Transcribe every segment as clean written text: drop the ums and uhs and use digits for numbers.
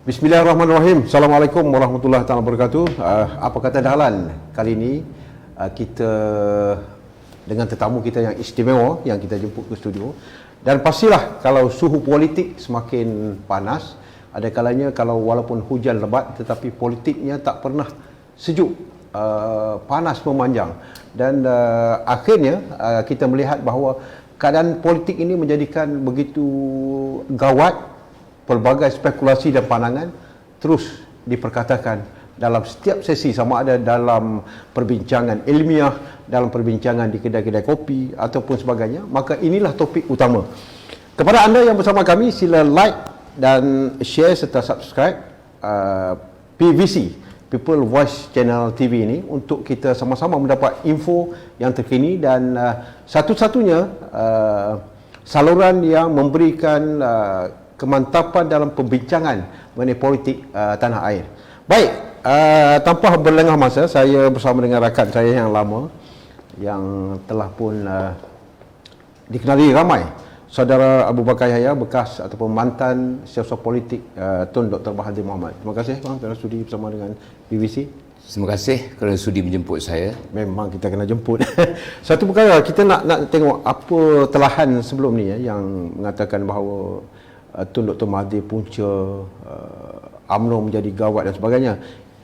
Bismillahirrahmanirrahim. Assalamualaikum warahmatullahi wabarakatuh. Apa kata Dahlan? Kali ini kita dengan tetamu kita yang istimewa yang kita jemput ke studio. Dan pastilah kalau suhu politik semakin panas, ada kalanya kalau walaupun hujan lebat tetapi politiknya tak pernah sejuk, panas memanjang. Dan akhirnya kita melihat bahawa keadaan politik ini menjadikan begitu gawat. Pelbagai spekulasi dan pandangan terus diperkatakan dalam setiap sesi, sama ada dalam perbincangan ilmiah, dalam perbincangan di kedai-kedai kopi ataupun sebagainya. Maka inilah topik utama. Kepada anda yang bersama kami, sila like dan share serta subscribe PVC, People Voice Channel TV ini, untuk kita sama-sama mendapat info yang terkini dan satu-satunya saluran yang memberikan kemantapan dalam perbincangan mengenai politik tanah air. Baik, tanpa berlengah masa, saya bersama dengan rakan saya yang lama, yang telah pun dikenali ramai, Saudara Abu Bakar Yahya, bekas ataupun mantan siasat politik Tun Dr. Mahathir Mohamad. Terima kasih bang kerana sudi bersama dengan BBC. Terima kasih kerana sudi menjemput saya. Memang kita kena jemput. Satu perkara, kita nak tengok apa telahan sebelum ni yang mengatakan bahawa Tun Dr. Mahathir punca UMNO menjadi gawat dan sebagainya.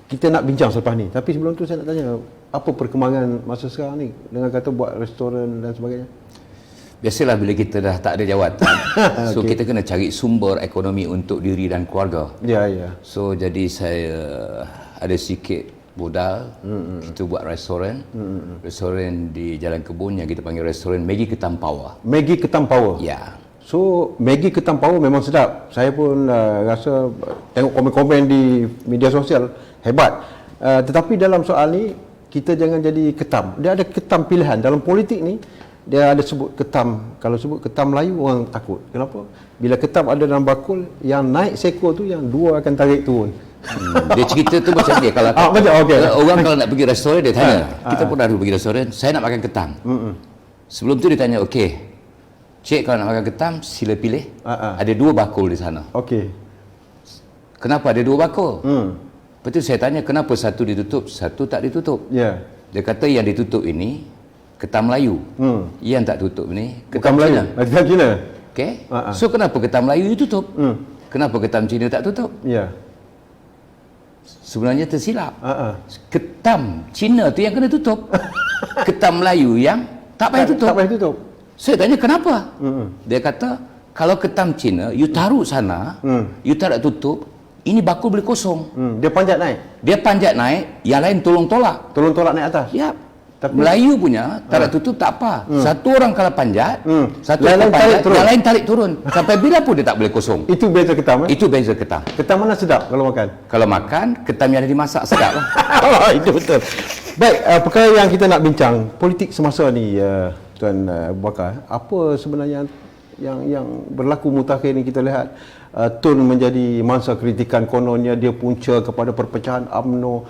Kita nak bincang selepas ni. Tapi sebelum tu saya nak tanya, apa perkembangan masa sekarang ni dengan kata buat restoran dan sebagainya? Biasalah bila kita dah tak ada jawatan, so Okay. kita kena cari sumber ekonomi untuk diri dan keluarga. Ya, ya. So jadi saya ada sikit modal, kita buat restoran. Restoran di Jalan Kebun yang kita panggil restoran Maggie Ketam Power. Maggie Ketam Power. Ya. So Maggie Ketam Power memang sedap. Saya pun rasa tengok komen-komen di media sosial hebat. Tetapi dalam soal ni kita jangan jadi ketam. Dia ada ketam pilihan dalam politik ni. Dia ada sebut ketam. Kalau sebut ketam Melayu orang takut. Kenapa? Bila ketam ada dalam bakul, yang naik seekor tu yang dua akan tarik turun. Dia cerita tu macam dia kalau orang kalau nak pergi restoran dia tanya. Kita pun dah dulu pergi restoran, saya nak makan ketam. Sebelum tu dia tanya, okey, cik kalau nak makan ketam sila pilih. Ada dua bakul di sana. Okey. Kenapa ada dua bakul? Lepas tu saya tanya kenapa satu ditutup, satu tak ditutup. Ya. Dia kata yang ditutup ini ketam Melayu. Yang tak tutup ni Bukan ketam Melayu. Cina. Ketam Cina. Okey. So kenapa ketam Melayu ditutup? Kenapa ketam Cina tak tutup? Ya. Sebenarnya tersilap. Ketam Cina tu yang kena tutup. Ketam Melayu yang tak payah tutup. Tak payah tutup. Saya tanya kenapa? Dia kata kalau ketam Cina you taruh sana, you tak nak tutup, ini bakul boleh kosong. Dia panjat naik. Dia panjat naik, yang lain tolong tolak. Tolong tolak naik atas. Ya. Tapi Melayu punya tak nak tutup tak apa. Satu orang kalau panjat, satu Yang lain orang panjat, tarik turun. yang lain tarik turun. Sampai bila pun dia tak boleh kosong. Itu beza ketam. Itu beza ketam. Ketam mana sedap kalau makan? Kalau makan, ketam yang ada dimasak sedap lah. Itu betul. Baik, perkara yang kita nak bincang, politik semasa ni Tuan Abu Bakar, apa sebenarnya yang berlaku mutakhir ni? Kita lihat Tun menjadi mangsa kritikan, kononnya dia punca kepada perpecahan UMNO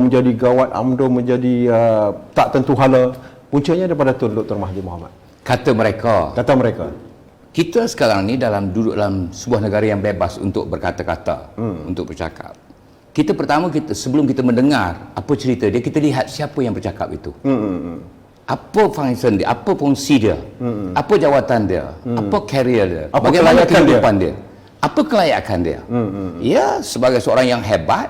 menjadi gawat, UMNO menjadi tak tentu hala. Puncanya daripada Tun Dr. Mahathir Mohamad. Kata mereka. Kita sekarang ni duduk dalam sebuah negara yang bebas untuk berkata-kata, untuk bercakap. Sebelum kita mendengar apa cerita dia, kita lihat siapa yang bercakap itu. Apa function dia, apa fungsi dia, apa jawatan dia, apa career dia, apa bagaimana kelayakan kehidupan dia, apa kelayakan dia. Ya, sebagai seorang yang hebat,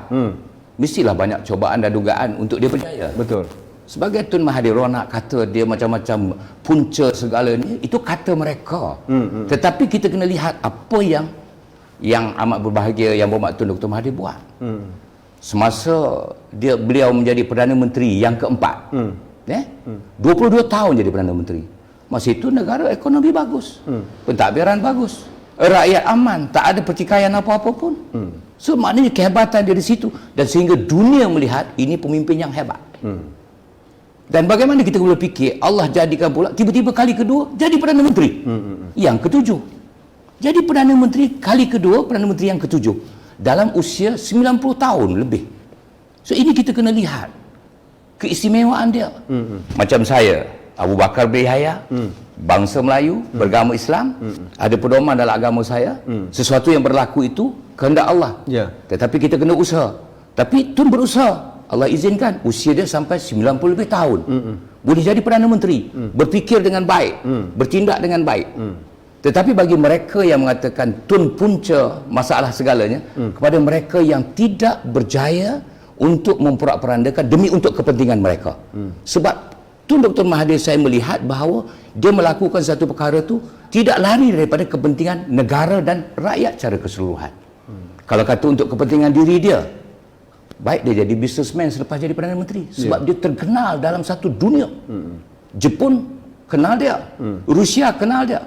mestilah banyak cobaan dan dugaan untuk dia berjaya. Betul. Sebagai Tun Mahathir, orang nak kata dia macam-macam punca segala ni, itu kata mereka. Tetapi kita kena lihat apa yang amat berbahagia yang berhormat Tun Dr. Mahathir buat. Semasa beliau menjadi Perdana Menteri yang keempat. 22 tahun jadi Perdana Menteri. Masa itu negara ekonomi bagus. Pentadbiran bagus. Rakyat aman, tak ada pertikaian apa-apa pun. So maknanya kehebatan dia di situ, dan sehingga dunia melihat ini pemimpin yang hebat. Dan bagaimana kita boleh fikir Allah jadikan pula tiba-tiba kali kedua jadi Perdana Menteri yang ketujuh. Jadi Perdana Menteri kali kedua, Perdana Menteri yang ketujuh dalam usia 90 tahun lebih. So ini kita kena lihat keistimewaan dia. Macam saya, Abu Bakar bin Yahya, bangsa Melayu, beragama Islam, ada pedoman dalam agama saya. Sesuatu yang berlaku itu kehendak Allah. Ya. Tetapi kita kena usaha. Tapi Tun berusaha. Allah izinkan usia dia sampai 90 lebih tahun. Boleh jadi Perdana Menteri, berfikir dengan baik, bertindak dengan baik. Tetapi bagi mereka yang mengatakan Tun punca masalah segalanya, kepada mereka yang tidak berjaya untuk memperak-perandakan demi untuk kepentingan mereka. Sebab Tun Dr. Mahathir, saya melihat bahawa dia melakukan satu perkara tu tidak lari daripada kepentingan negara dan rakyat secara keseluruhan. Kalau kata untuk kepentingan diri dia, baik dia jadi businessman selepas jadi Perdana Menteri, sebab dia terkenal dalam satu dunia. Jepun kenal dia, Rusia kenal dia.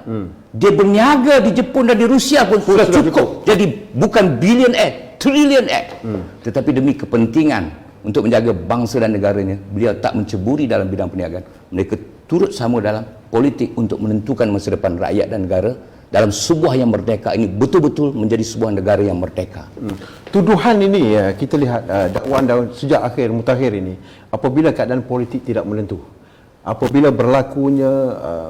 Dia berniaga di Jepun dan di Rusia pun sudah cukup. Jadi bukan billionaire, trillionaire. Tetapi demi kepentingan untuk menjaga bangsa dan negaranya, beliau tak menceburi dalam bidang perniagaan. Mereka turut sama dalam politik untuk menentukan masa depan rakyat dan negara dalam sebuah yang merdeka ini betul-betul menjadi sebuah negara yang merdeka. Tuduhan ini ya, kita lihat dakwaan sejak akhir mutakhir ini, apabila keadaan politik tidak menentu, apabila berlakunya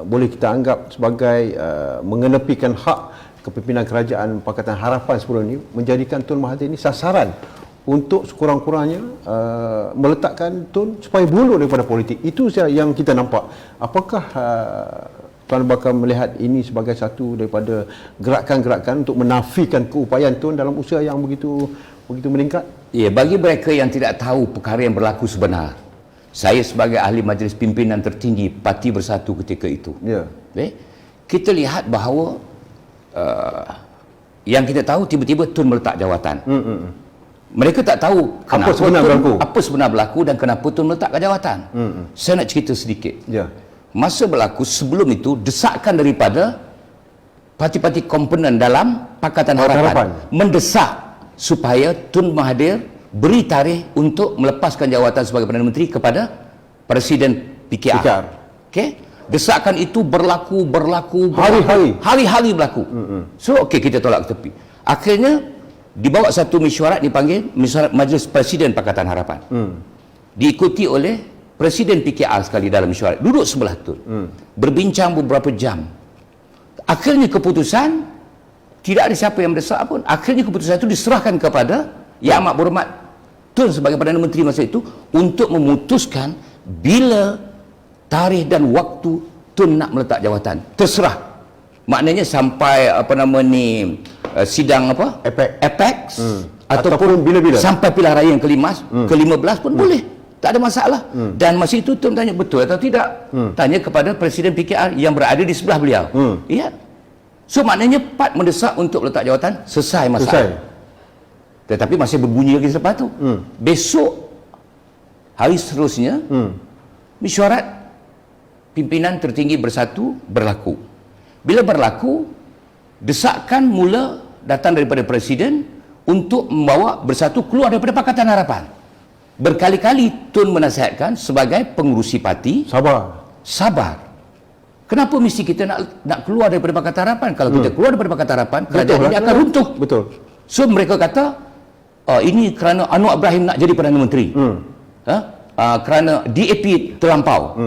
boleh kita anggap sebagai mengenepikan hak kepimpinan kerajaan Pakatan Harapan sebelum ini, menjadikan Tun Mahathir ini sasaran untuk sekurang-kurangnya meletakkan Tun supaya mundur daripada politik. Itu yang kita nampak. Apakah Tuan bakal melihat ini sebagai satu daripada gerakan-gerakan untuk menafikan keupayaan Tun dalam usaha yang begitu meningkat? Ya, bagi mereka yang tidak tahu perkara yang berlaku sebenar, saya sebagai ahli majlis pimpinan tertinggi Parti Bersatu ketika itu, kita lihat bahawa yang kita tahu tiba-tiba Tun meletak jawatan. Mereka tak tahu apa sebenar berlaku dan kenapa Tun meletakkan jawatan. Saya nak cerita sedikit. Masa berlaku sebelum itu, desakan daripada parti-parti komponen dalam Pakatan Harapan mendesak supaya Tun Mahathir beri tarikh untuk melepaskan jawatan sebagai Perdana Menteri kepada Presiden PKR. Okey, desakan itu berlaku hari-hari berlaku. So okey, kita tolak ke tepi. Akhirnya dibawa satu mesyuarat, dipanggil mesyuarat Majlis Presiden Pakatan Harapan. Diikuti oleh Presiden PKR sekali dalam mesyuarat, duduk sebelah Tun, berbincang beberapa jam. Akhirnya keputusan, tidak ada siapa yang mendesak pun, akhirnya keputusan itu diserahkan kepada Yang Amat Berhormat Tun sebagai Perdana Menteri masa itu untuk memutuskan bila tarikh dan waktu Tun nak meletak jawatan. Terserah. Maknanya sampai sidang Apex ataupun bila-bila sampai pilihan raya yang ke-15 pun boleh. Tak ada masalah. Dan masa itu Tun tanya betul atau tidak. Tanya kepada Presiden PKR yang berada di sebelah beliau. Ya. So maknanya Pat mendesak untuk letak jawatan, selesai masalah. Tetapi masih berbunyi lagi selepas tu. Besok hari seterusnya mesyuarat pimpinan tertinggi bersatu berlaku. Bila berlaku, desakan mula datang daripada Presiden untuk membawa Bersatu keluar daripada Pakatan Harapan. Berkali-kali Tun menasihatkan sebagai pengurusi parti, sabar. Kenapa mesti kita nak keluar daripada Pakatan Harapan? Kalau kita keluar daripada Pakatan Harapan, kerajaan ini akan runtuh. Betul. So mereka kata ini kerana Anwar Ibrahim nak jadi Perdana Menteri. Kerana DAP terlampau.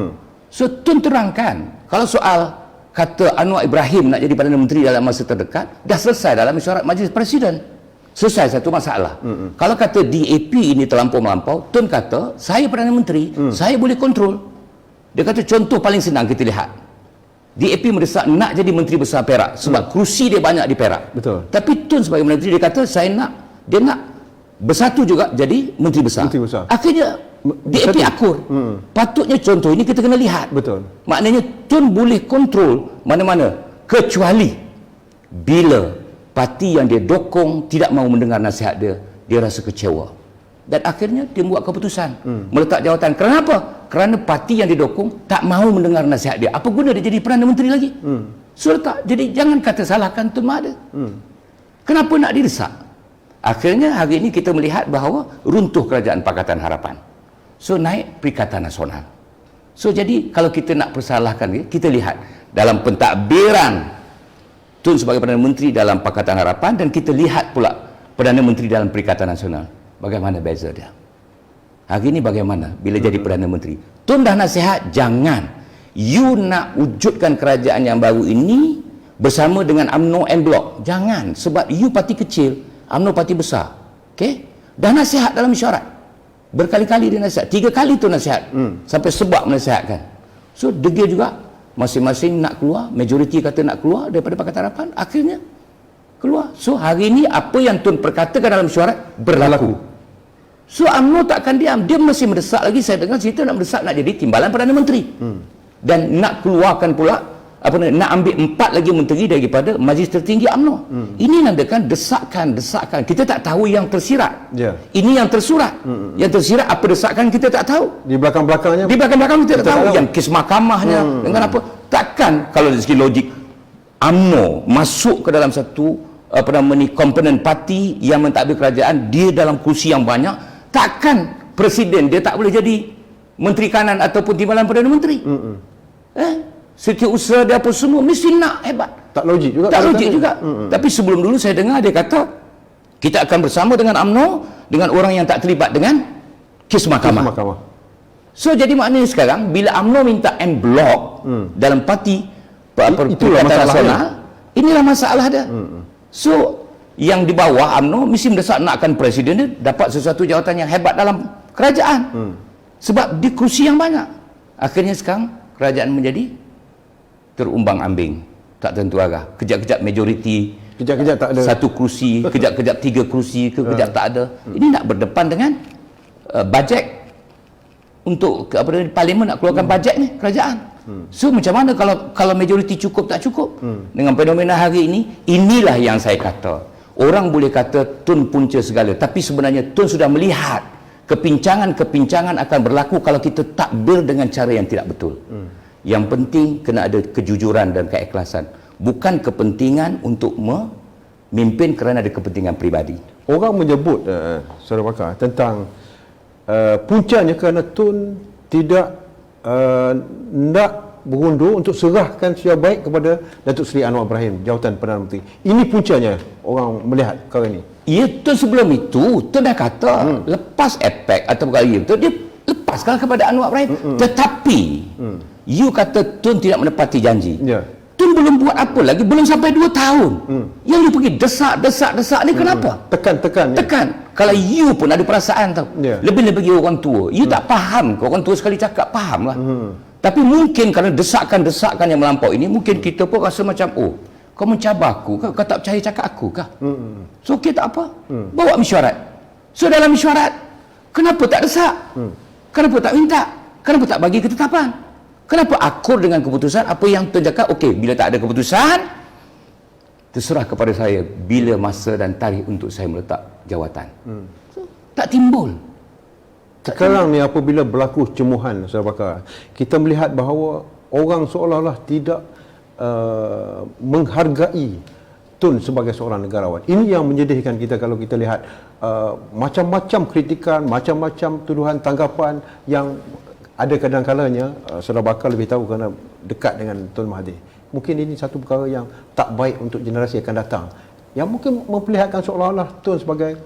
So Tun terangkan, kalau soal kata Anwar Ibrahim nak jadi Perdana Menteri dalam masa terdekat, dah selesai dalam mesyuarat Majlis Presiden. Selesai satu masalah. Kalau kata DAP ini terlampau-melampau, Tun kata, saya Perdana Menteri, saya boleh kontrol. Dia kata contoh paling senang kita lihat. DAP mendesak nak jadi Menteri Besar Perak sebab kerusi dia banyak di Perak. Betul. Tapi Tun sebagai Menteri dia kata dia nak Bersatu juga jadi Menteri Besar. Akhirnya DAP akur. Patutnya contoh ini kita kena lihat. Betul. Maknanya Tun boleh kontrol mana-mana kecuali bila parti yang dia dokong tidak mahu mendengar nasihat dia rasa kecewa. Dan akhirnya dia buat keputusan meletak jawatan. Kenapa? Kerana parti yang didokong tak mahu mendengar nasihat dia. Apa guna dia jadi Perdana Menteri lagi? So letak. Jadi jangan kata salahkan Tun Mahathir. Kenapa nak didesak? Akhirnya hari ini kita melihat bahawa runtuh kerajaan Pakatan Harapan. So naik Perikatan Nasional. So jadi kalau kita nak persalahkan, kita lihat dalam pentadbiran Tun sebagai Perdana Menteri dalam Pakatan Harapan dan kita lihat pula Perdana Menteri dalam Perikatan Nasional. Bagaimana beza dia? Hari ini bagaimana bila jadi Perdana Menteri? Tun dah nasihat, jangan. You nak wujudkan kerajaan yang baru ini bersama dengan UMNO and Bloc. Jangan. Sebab you parti kecil. UMNO parti besar. Okey? Dah nasihat dalam mesyuarat. Berkali-kali dia nasihat. 3 kali tu nasihat. Sampai sebab menasihatkan. So, degil juga. Masing-masing nak keluar. Majoriti kata nak keluar daripada Pakatan Harapan. Akhirnya, keluar. So, hari ini apa yang Tun perkatakan dalam mesyuarat berlaku. So, UMNO takkan diam. Dia masih mendesak lagi. Saya dengar cerita nak mendesak nak jadi timbalan Perdana Menteri. Dan nak keluarkan pula nak ambil 4 lagi menteri daripada Majlis Tertinggi UMNO. Ini nandakan desakan. Kita tak tahu yang tersirat. Ini yang tersurat. Yang tersirat apa desakan kita tak tahu. Di belakang-belakangnya kita tak tahu. Yang kes mahkamahnya dengan apa. Takkan kalau dari segi logik UMNO masuk ke dalam satu komponen parti yang mentadbir kerajaan, dia dalam kursi yang banyak, takkan presiden dia tak boleh jadi menteri kanan ataupun timbalan Perdana Menteri. Setiausaha dia apa semua mesti nak hebat. Tak logik juga. Tapi sebelum dulu saya dengar dia kata kita akan bersama dengan UMNO dengan orang yang tak terlibat dengan kes mahkamah. So jadi maknanya sekarang bila UMNO minta en bloc dalam parti Perikatan Nasional, inilah masalah dia. So yang di bawah UMNO mesti mendesak nakkan presiden dia dapat sesuatu jawatan yang hebat dalam kerajaan. Sebab di kursi yang banyak. Akhirnya sekarang kerajaan menjadi terumbang-ambing, tak tentu arah. Kejap-kejap majoriti, kejap-kejap tak ada. 1 kursi, kejap-kejap 3 kursi, kejap tak ada. Ini nak berdepan dengan bajet untuk parlimen nak keluarkan bajet ni kerajaan. So macam mana kalau majoriti cukup tak cukup? Dengan fenomena hari ini, inilah yang saya kata. Orang boleh kata Tun punca segala, tapi sebenarnya Tun sudah melihat kepincangan-kepincangan akan berlaku kalau kita takbir dengan cara yang tidak betul. Yang penting kena ada kejujuran dan keikhlasan. Bukan kepentingan untuk memimpin kerana ada kepentingan peribadi. Orang menyebut, Saudara Pakar, tentang puncanya kerana Tun tidak nak berundur untuk serahkan secara baik kepada Datuk Seri Anwar Ibrahim jawatan Perdana Menteri. Ini puncanya orang melihat perkara ini. Ya, Tun sebelum itu Tun dah kata lepas APEC atau kali itu dia lepaskan kepada Anwar Ibrahim. Tetapi you kata Tun tidak menepati janji. Tun belum buat apa lagi, belum sampai 2 tahun. Yang you pergi desak ni kenapa? Tekan. Kalau you pun ada perasaan tau. Lebih-lebih orang tua. You tak faham. Orang tua sekali cakap faham lah. Tapi mungkin kerana desakan-desakan yang melampau ini, mungkin kita pun rasa macam, oh, kau mencabar aku kah? Kau tak percaya cakap aku kah? So okey tak apa. Bawa mesyuarat. So dalam mesyuarat, kenapa tak desak? Kenapa tak minta? Kenapa tak bagi ketetapan? Kenapa akur dengan keputusan apa yang Tun cakap? Okey, bila tak ada keputusan, terserah kepada saya bila masa dan tarikh untuk saya meletak jawatan. So, tak timbul. Sekarang ni apabila berlaku cemuhan, Saudara Pakar, kita melihat bahawa orang seolah-olah tidak menghargai Tun sebagai seorang negarawan. Ini yang menyedihkan kita kalau kita lihat macam-macam kritikan, macam-macam tuduhan, tanggapan yang ada kadang-kalanya Saudara Bakar lebih tahu kerana dekat dengan Tun Mahathir. Mungkin ini satu perkara yang tak baik untuk generasi akan datang, yang mungkin memperlihatkan seolah-olah Tun sebagai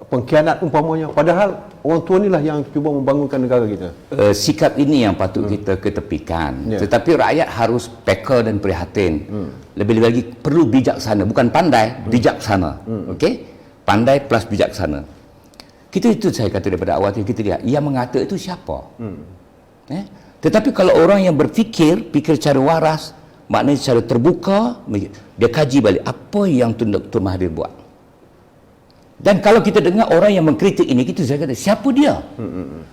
pengkhianat umpamanya, padahal orang tua inilah yang cuba membangunkan negara kita. Sikap ini yang patut kita ketepikan. Tetapi rakyat harus peka dan prihatin. Lebih-lebih lagi perlu bijaksana, bukan pandai, bijaksana. Okey? Pandai plus bijaksana. Itu saya kata daripada awal tadi, kita lihat yang mengata itu siapa. Tetapi kalau orang yang berfikir secara waras, maknanya secara terbuka, dia kaji balik apa yang Dr. Mahathir buat. Dan kalau kita dengar orang yang mengkritik ini, saya kata, siapa dia?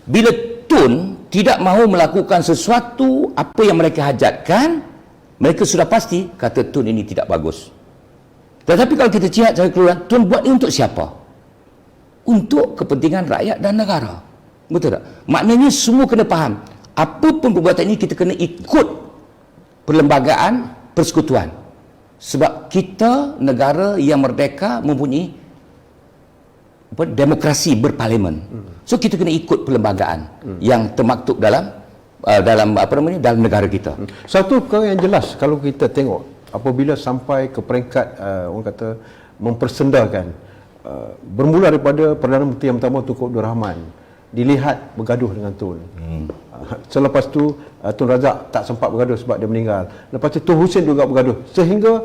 Bila Tun tidak mahu melakukan sesuatu apa yang mereka hajatkan, mereka sudah pasti kata Tun ini tidak bagus. Tetapi kalau kita lihat cara keluar, Tun buat ini untuk siapa? Untuk kepentingan rakyat dan negara. Betul tak? Maknanya semua kena faham. Apapun perbuatan ini kita kena ikut perlembagaan persekutuan. Sebab kita negara yang merdeka mempunyai demokrasi berparlimen. So kita kena ikut perlembagaan yang termaktub dalam dalam negara kita. Satu perkara yang jelas kalau kita tengok apabila sampai ke peringkat orang kata mempersendakan, bermula daripada Perdana Menteri yang pertama Tunku Abdul Rahman dilihat bergaduh dengan Tun. Selepas tu Tun Razak tak sempat bergaduh sebab dia meninggal. Lepas tu Tun Hussein juga bergaduh, sehingga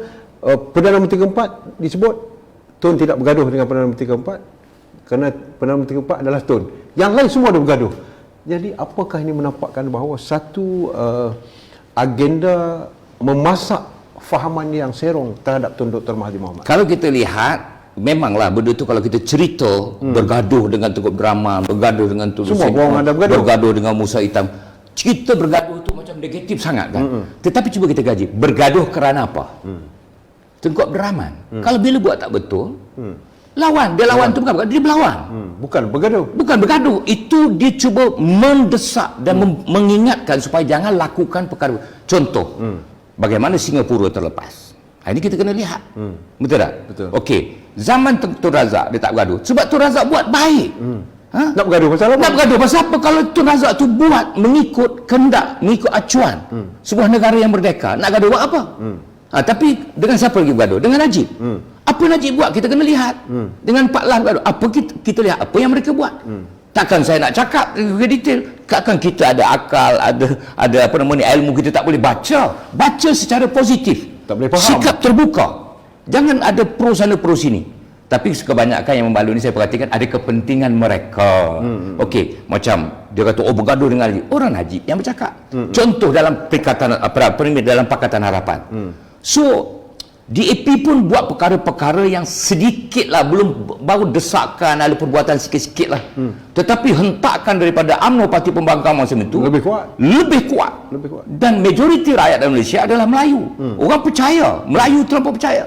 Perdana Menteri keempat disebut Tun tidak bergaduh dengan Perdana Menteri keempat kerana Perdana Menteri keempat adalah Tun. Yang lain semua ada bergaduh. Jadi apakah ini menampakkan bahawa satu agenda memasak fahaman yang serong terhadap Tun Dr. Mahathir Mohamad? Kalau kita lihat, memanglah benda tu kalau kita cerita bergaduh dengan Tengku Abdul bergaduh dengan Tun Semua orang ada bergaduh dengan Musa Hitam. Kita bergaduh tu macam negatif sangat kan. Tetapi cuba kita kaji, bergaduh kerana apa? Tengku Abdul kalau bila buat tak betul, lawan. Dia lawan tu bukan, dia berlawan. Bukan bergaduh. Bukan bergaduh. Itu dia cuba mendesak dan mengingatkan supaya jangan lakukan perkara. Contoh, bagaimana Singapura terlepas. Ini kita kena lihat. Betul tak? Betul. Okey. Zaman Tun Razak dia tak bergaduh. Sebab Tun Razak buat baik. Nak bergaduh pasal apa? Nak bergaduh pasal apa? Kalau Tun Razak tu buat mengikut kehendak, mengikut acuan sebuah negara yang merdeka, nak gaduh buat apa? Tapi dengan siapa lagi bergaduh? Dengan Najib. Apa Najib buat? Kita kena lihat. Dengan Pak Lan bergaduh. Apa kita lihat apa yang mereka buat. Takkan saya nak cakap ke detail. Takkan kita ada akal, ada apa namanya ilmu, kita tak boleh baca. Baca secara positif. Tak boleh faham. Sikap terbuka. Jangan ada pro sana pro sini. Tapi kebanyakan yang membalu ni saya perhatikan ada kepentingan mereka. Okey, macam dia kata bergaduh dengan Najib. Orang Najib yang bercakap. Contoh dalam dalam Pakatan Harapan. So DAP pun buat perkara-perkara yang sedikitlah, baru desakan, ada perbuatan sikit-sikit lah. Tetapi hentakan daripada UMNO Parti Pembangkang masa itu lebih kuat. Dan majoriti rakyat Malaysia adalah Melayu. Orang percaya, Melayu terlalu percaya.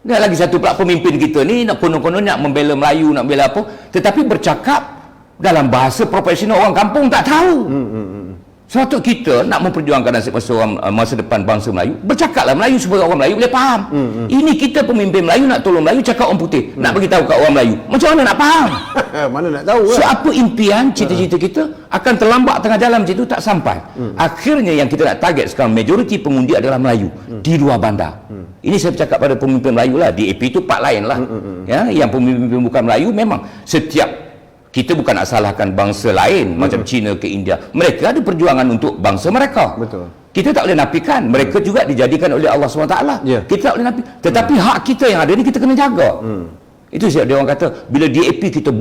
Dan lagi satu pula pemimpin kita ni nak konon-konon nak membela Melayu, nak bela apa, tetapi bercakap dalam bahasa profesional orang kampung tak tahu. Suatu kita nak memperjuangkan nasib masa depan bangsa Melayu, bercakaplah Melayu supaya orang Melayu boleh faham. Ini kita pemimpin Melayu nak tolong Melayu, cakap orang putih, nak beritahu kat orang Melayu. Macam mana nak faham? Mana nak tahu So apa impian, cita-cita kita akan terlambat tengah jalan macam itu, tak sampai. Akhirnya yang kita nak target sekarang, majoriti pengundi adalah Melayu di luar bandar. Ini saya bercakap pada pemimpin Melayu lah. DAP itu part lain lah. Yang pemimpin bukan Melayu, memang setiap kita bukan nak salahkan bangsa lain macam China ke India. Mereka ada perjuangan untuk bangsa mereka. Betul. Kita tak boleh nafikan. Mereka juga dijadikan oleh Allah SWT. Kita tak boleh nafikan. Tetapi hak kita yang ada ni kita kena jaga. Itu sebab dia orang kata bila DAP kita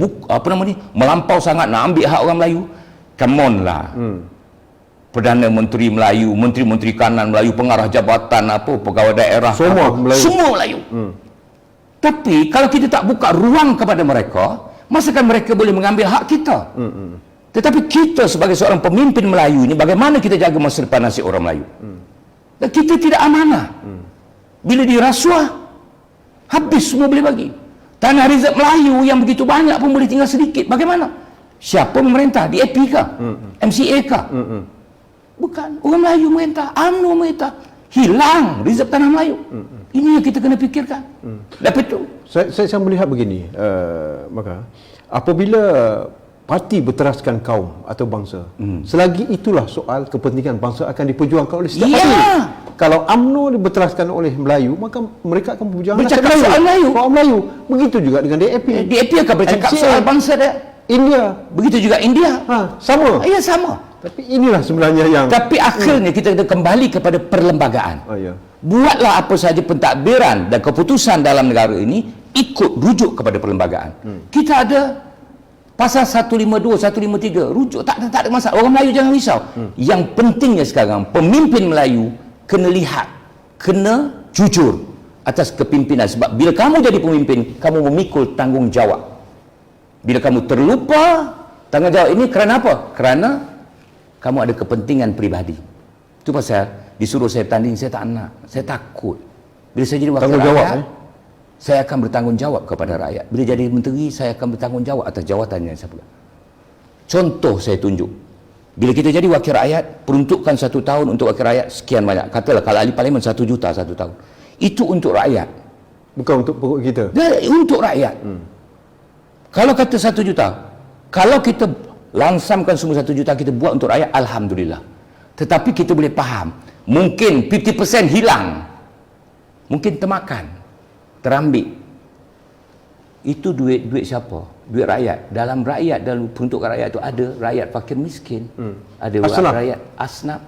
melampau sangat nak ambil hak orang Melayu. Come on lah. Perdana Menteri Melayu, Menteri-Menteri Kanan Melayu, pengarah jabatan pegawai daerah semua Melayu. Tapi kalau kita tak buka ruang kepada mereka, masakan mereka boleh mengambil hak kita. Tetapi kita sebagai seorang pemimpin Melayu ini, bagaimana kita jaga masa depan nasib orang Melayu? Dan kita tidak amanah. Bila dirasuah, habis semua boleh bagi. Tanah rezerv Melayu yang begitu banyak pun boleh tinggal sedikit. Bagaimana? Siapa memerintah? DAP kah? MCA kah? Bukan. Orang Melayu memerintah. UMNO memerintah. Hilang rezerv tanah Melayu. Ini yang kita kena fikirkan. Lepas itu saya melihat begini, maka apabila parti berteraskan kaum atau bangsa, selagi itulah soal kepentingan bangsa akan diperjuangkan oleh setiap parti. Kalau UMNO berteraskan oleh Melayu, maka mereka akan bercakap soal Melayu. Melayu. Begitu juga dengan DAP. DAP akan bercakap soal bangsa dia. India. Begitu juga India. Sama. Ya, sama. Tapi inilah sebenarnya yang... Tapi akhirnya kita kembali kepada perlembagaan. Buatlah apa sahaja pentadbiran dan keputusan dalam negara ini ikut rujuk kepada perlembagaan. Kita ada pasal 152, 153, rujuk, tak ada masalah. Orang Melayu jangan risau. Yang pentingnya sekarang, pemimpin Melayu kena lihat, kena jujur atas kepimpinan. Sebab bila kamu jadi pemimpin, kamu memikul tanggungjawab. Bila kamu terlupa tanggungjawab ini, kerana apa? Kerana kamu ada kepentingan peribadi. Itu pasal disuruh saya bertanding, saya tak nak. Saya takut. Bila saya jadi wakil rakyat, saya akan bertanggungjawab kepada rakyat. Bila jadi menteri, saya akan bertanggungjawab atas jawatan yang saya pegang. Contoh saya tunjuk. Bila kita jadi wakil rakyat, peruntukan 1 tahun untuk wakil rakyat sekian banyak. Katalah kalau ahli parlimen 1 juta 1 tahun. Itu untuk rakyat. Bukan untuk perut kita. Untuk rakyat. Kalau kata 1 juta, kalau kita langsamkan semua 1 juta kita buat untuk rakyat, alhamdulillah. Tetapi kita boleh faham, mungkin 50% hilang, mungkin termakan, terambil. Itu duit siapa? Duit rakyat. Dalam rakyat, dalam peruntukan rakyat itu ada rakyat fakir miskin, ada rakyat asnaf,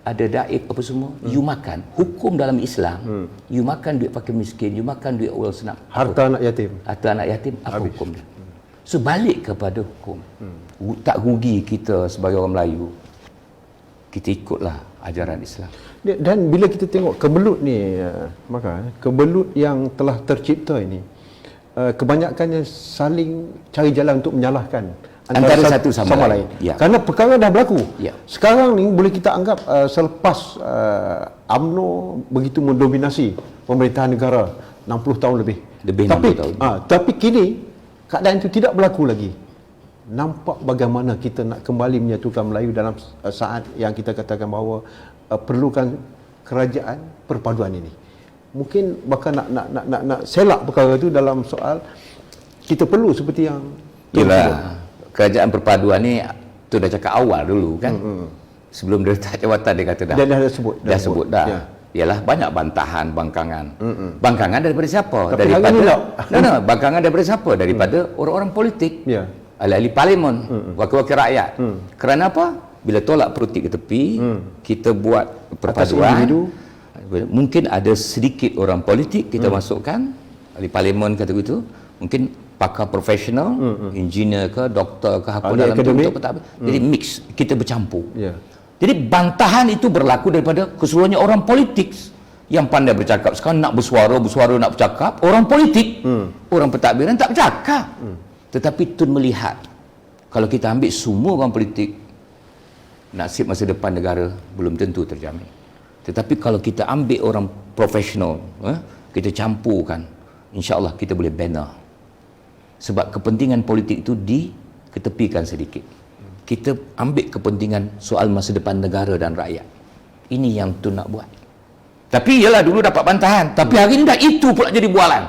ada daib apa semua, you makan. Hukum dalam Islam, you makan duit fakir miskin, you makan duit orang senang. Harta anak yatim. Harta anak yatim, apa Habis. hukum dia? So balik kepada hukum. Tak rugi kita sebagai orang Melayu, kita ikutlah ajaran Islam. Dan bila kita tengok kebelut ni, maka kebelut yang telah tercipta ini, kebanyakannya saling cari jalan untuk menyalahkan Antara satu sama lain. Ya. Kerana perkara dah berlaku. Ya. Sekarang ni boleh kita anggap selepas UMNO begitu mendominasi pemerintahan negara 60 tahun lebih. Lebih 60 tahun. Tapi kini keadaan itu tidak berlaku lagi. Nampak bagaimana kita nak kembali menyatukan Melayu dalam saat yang kita katakan bahawa perlukan kerajaan perpaduan ini. Mungkin bahkan nak selak perkara itu dalam soal kita perlu seperti yang Yelah, kerajaan perpaduan ni tu dah cakap awal dulu kan. Sebelum dia letak jawatan dia kata dah. Dia dah sebut. Dah sebut dah. Ya. Ialah banyak bantahan, bangkangan. Bangkangan daripada siapa? Tapi hari Daripada ni tak. bangkangan daripada siapa? Daripada orang-orang politik. Ya. Ahli-ahli parlimen, wakil-wakil rakyat. Kerana apa? Bila tolak politik ke tepi, kita buat perpaduan. individu. Mungkin ada sedikit orang politik kita masukkan, ahli parlimen kata begitu. Mungkin pakar profesional, engineer ke, doktor ke, apa Ahli dalam akademik. bentuk pentadbir. Jadi mix, kita bercampur. Ya. Jadi bantahan itu berlaku daripada keseluruhannya orang politik yang pandai bercakap. Sekarang nak bersuara nak bercakap, orang politik, orang pentadbiran tak bercakap. Tetapi Tun melihat, kalau kita ambil semua orang politik, nasib masa depan negara belum tentu terjamin. Tetapi kalau kita ambil orang profesional, kita campurkan, insya-Allah kita boleh bina. Sebab kepentingan politik itu diketepikan sedikit. Kita ambil kepentingan soal masa depan negara dan rakyat. Ini yang Tun nak buat. Tapi ialah dulu dapat bantahan, tapi hari ini dah itu pula jadi bualan.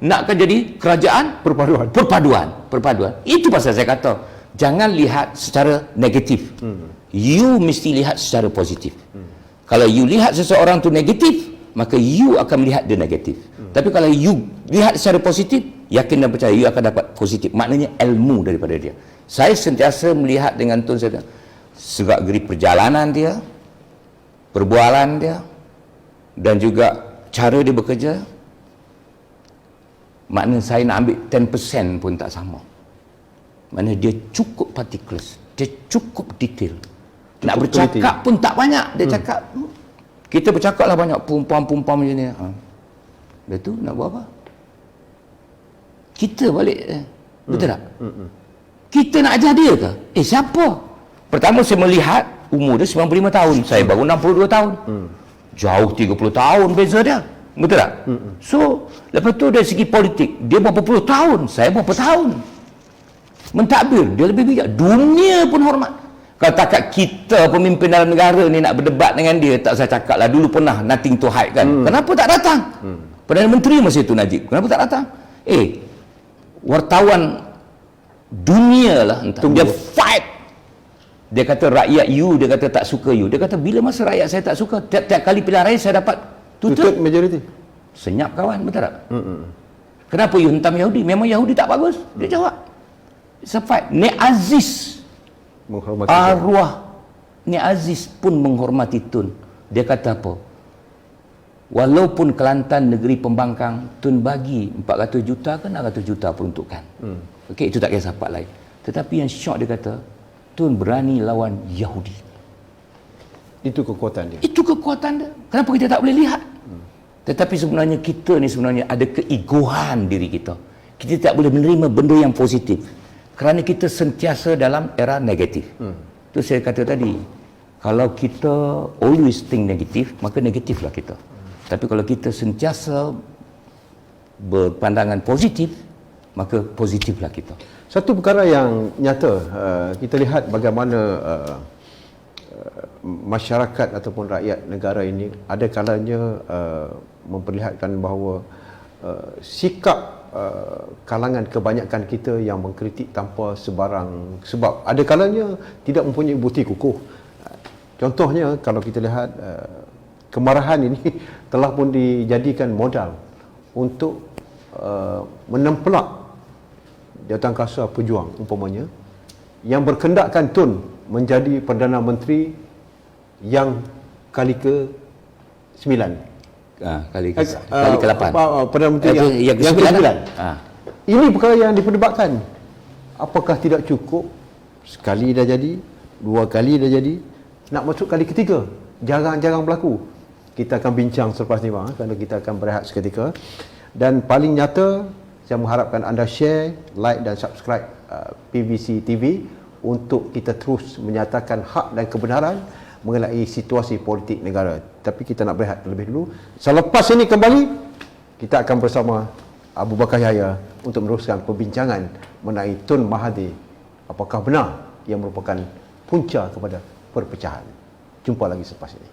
Nakkan jadi kerajaan perpaduan. Itu pasal saya kata, jangan lihat secara negatif. You mesti lihat secara positif. Kalau you lihat seseorang tu negatif, maka you akan melihat dia negatif. Tapi kalau you lihat secara positif, yakin dan percaya you akan dapat positif. Maknanya ilmu daripada dia. Saya sentiasa melihat dengan Tun saya segak geri perjalanan dia, perbualan dia, dan juga cara dia bekerja. Maknanya saya nak ambil 10% pun tak sama. Maknanya dia cukup particulars, dia cukup detail. Nak bercakap pun tak banyak. Dia cakap, kita bercakap lah banyak pumpam-pumpam macam ni. Lepas tu nak buat apa? Kita balik, betul tak? Kita nak ajar dia ke? Siapa? Pertama saya melihat umur dia 95 tahun, saya baru 62 tahun. Jauh 30 tahun beza dia. Betul tak? So, lepas tu dari segi politik, dia berapa puluh tahun, saya berapa tahun. Mentadbir, dia lebih bijak. Dunia pun hormat. Kalau takat kita pemimpin dalam negara ni nak berdebat dengan dia, tak saya cakap lah, dulu pernah nothing to hide kan. Kenapa tak datang? Perdana Menteri masa itu Najib, kenapa tak datang? Wartawan dunia lah entah. Dia fight. Dia kata rakyat you, dia kata tak suka you. Dia kata bila masa rakyat saya tak suka, tiap-tiap kali pilihan raya saya dapat tutup majoriti. Senyap kawan, betul tak? Kenapa you hentam Yahudi? Memang Yahudi tak bagus. Dia jawab. It's a fight. Nek Aziz Menghormati arwah Nek Aziz pun menghormati Tun. Dia kata apa? Walaupun Kelantan negeri pembangkang, Tun bagi 400 juta ke 600 juta peruntukan. Okey, itu tak kisah part lain. Tetapi yang syok dia kata, Tun berani lawan Yahudi. Itu kekuatan dia. Itu kekuatan dia. Kenapa kita tak boleh lihat? Tetapi sebenarnya kita ni sebenarnya ada keegoan diri kita. Kita tak boleh menerima benda yang positif. Kerana kita sentiasa dalam era negatif. Itu saya kata tadi. Kalau kita always think negatif, maka negatiflah kita. Tapi kalau kita sentiasa berpandangan positif, maka positiflah kita. Satu perkara yang nyata, kita lihat bagaimana masyarakat ataupun rakyat negara ini ada kalanya memperlihatkan bahawa sikap kalangan kebanyakan kita yang mengkritik tanpa sebarang sebab. Ada kalanya tidak mempunyai bukti kukuh. Contohnya kalau kita lihat kemarahan ini telah pun dijadikan modal untuk menempelak Jawatankuasa Pejuang umpamanya yang berkendakkan Tun menjadi Perdana Menteri yang kali ke-9. Kali ke-8. Perdana Menteri yang ke-9. Ini perkara yang diperdebatkan. Apakah tidak cukup sekali dah jadi, 2 kali dah jadi, nak masuk kali ketiga? Jarang-jarang berlaku. Kita akan bincang selepas ni bang, kerana kita akan berehat seketika. Dan paling nyata, saya mengharapkan anda share, like dan subscribe PVC TV untuk kita terus menyatakan hak dan kebenaran mengenai situasi politik negara. Tapi kita nak berehat terlebih dulu. Selepas ini kembali, kita akan bersama Abu Bakar Yahya untuk meneruskan perbincangan mengenai Tun Mahathir. Apakah benar ia merupakan punca kepada perpecahan? Jumpa lagi selepas ini.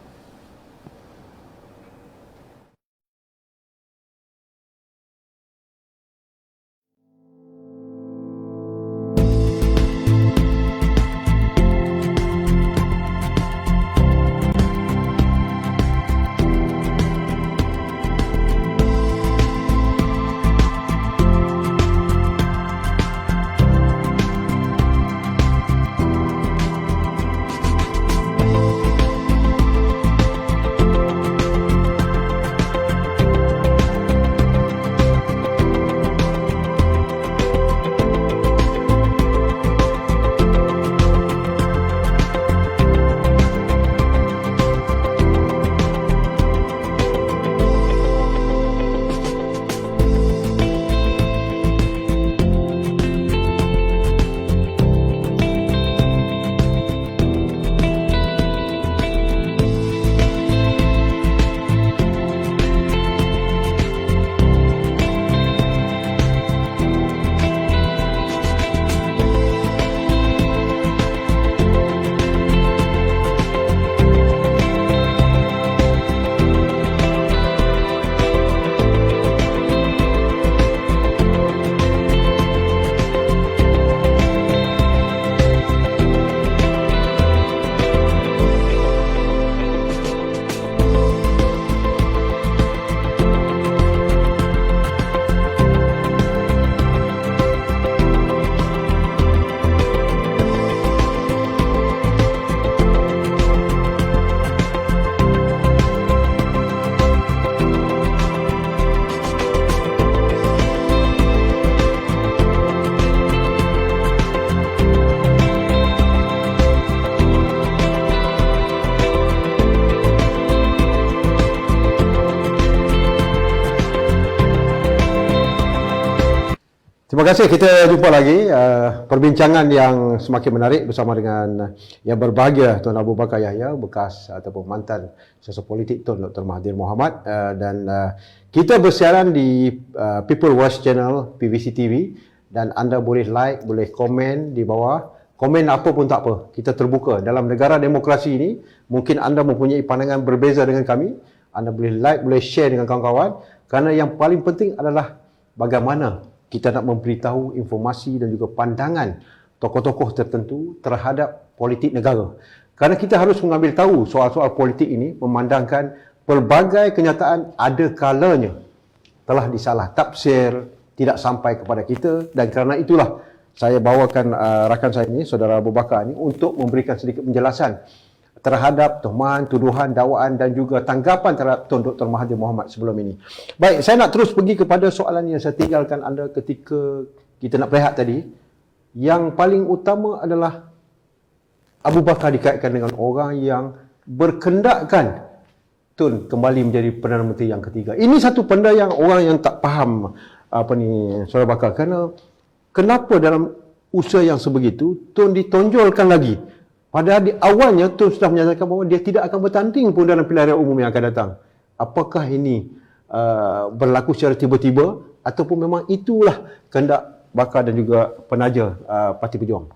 Terima kasih, kita jumpa lagi perbincangan yang semakin menarik bersama dengan yang berbahagia Tuan Abu Bakar Yahya, bekas ataupun mantan siasat politik Tun Dr. Mahathir Mohamad, dan kita bersiaran di People Watch Channel PVC TV, dan anda boleh like, boleh komen di bawah. Komen apa pun tak apa, kita terbuka. Dalam negara demokrasi ini, mungkin anda mempunyai pandangan berbeza dengan kami, anda boleh like, boleh share dengan kawan-kawan, kerana yang paling penting adalah bagaimana kita nak memberitahu informasi dan juga pandangan tokoh-tokoh tertentu terhadap politik negara. Kerana kita harus mengambil tahu soal-soal politik ini, memandangkan pelbagai kenyataan ada kalanya telah disalah tafsir, tidak sampai kepada kita, dan kerana itulah saya bawakan rakan saya ini, Saudara Abu Bakar ini, untuk memberikan sedikit penjelasan terhadap tuhuman, tuduhan, dakwaan dan juga tanggapan terhadap Tun Dr. Mahathir Mohamad sebelum ini. Baik, saya nak terus pergi kepada soalan yang saya tinggalkan anda ketika kita nak berehat tadi. Yang paling utama adalah Abu Bakar dikaitkan dengan orang yang berkendakkan Tun kembali menjadi Perdana Menteri yang ketiga. Ini satu benda yang orang yang tak faham Saudara Bakar, kerana kenapa dalam usaha yang sebegitu Tun ditonjolkan lagi? Padahal di awalnya Tun sudah menyatakan bahawa dia tidak akan bertanding pun dalam pilihan raya umum yang akan datang. Apakah ini berlaku secara tiba-tiba ataupun memang itulah kehendak Bakar dan juga penaja Parti Pejuang?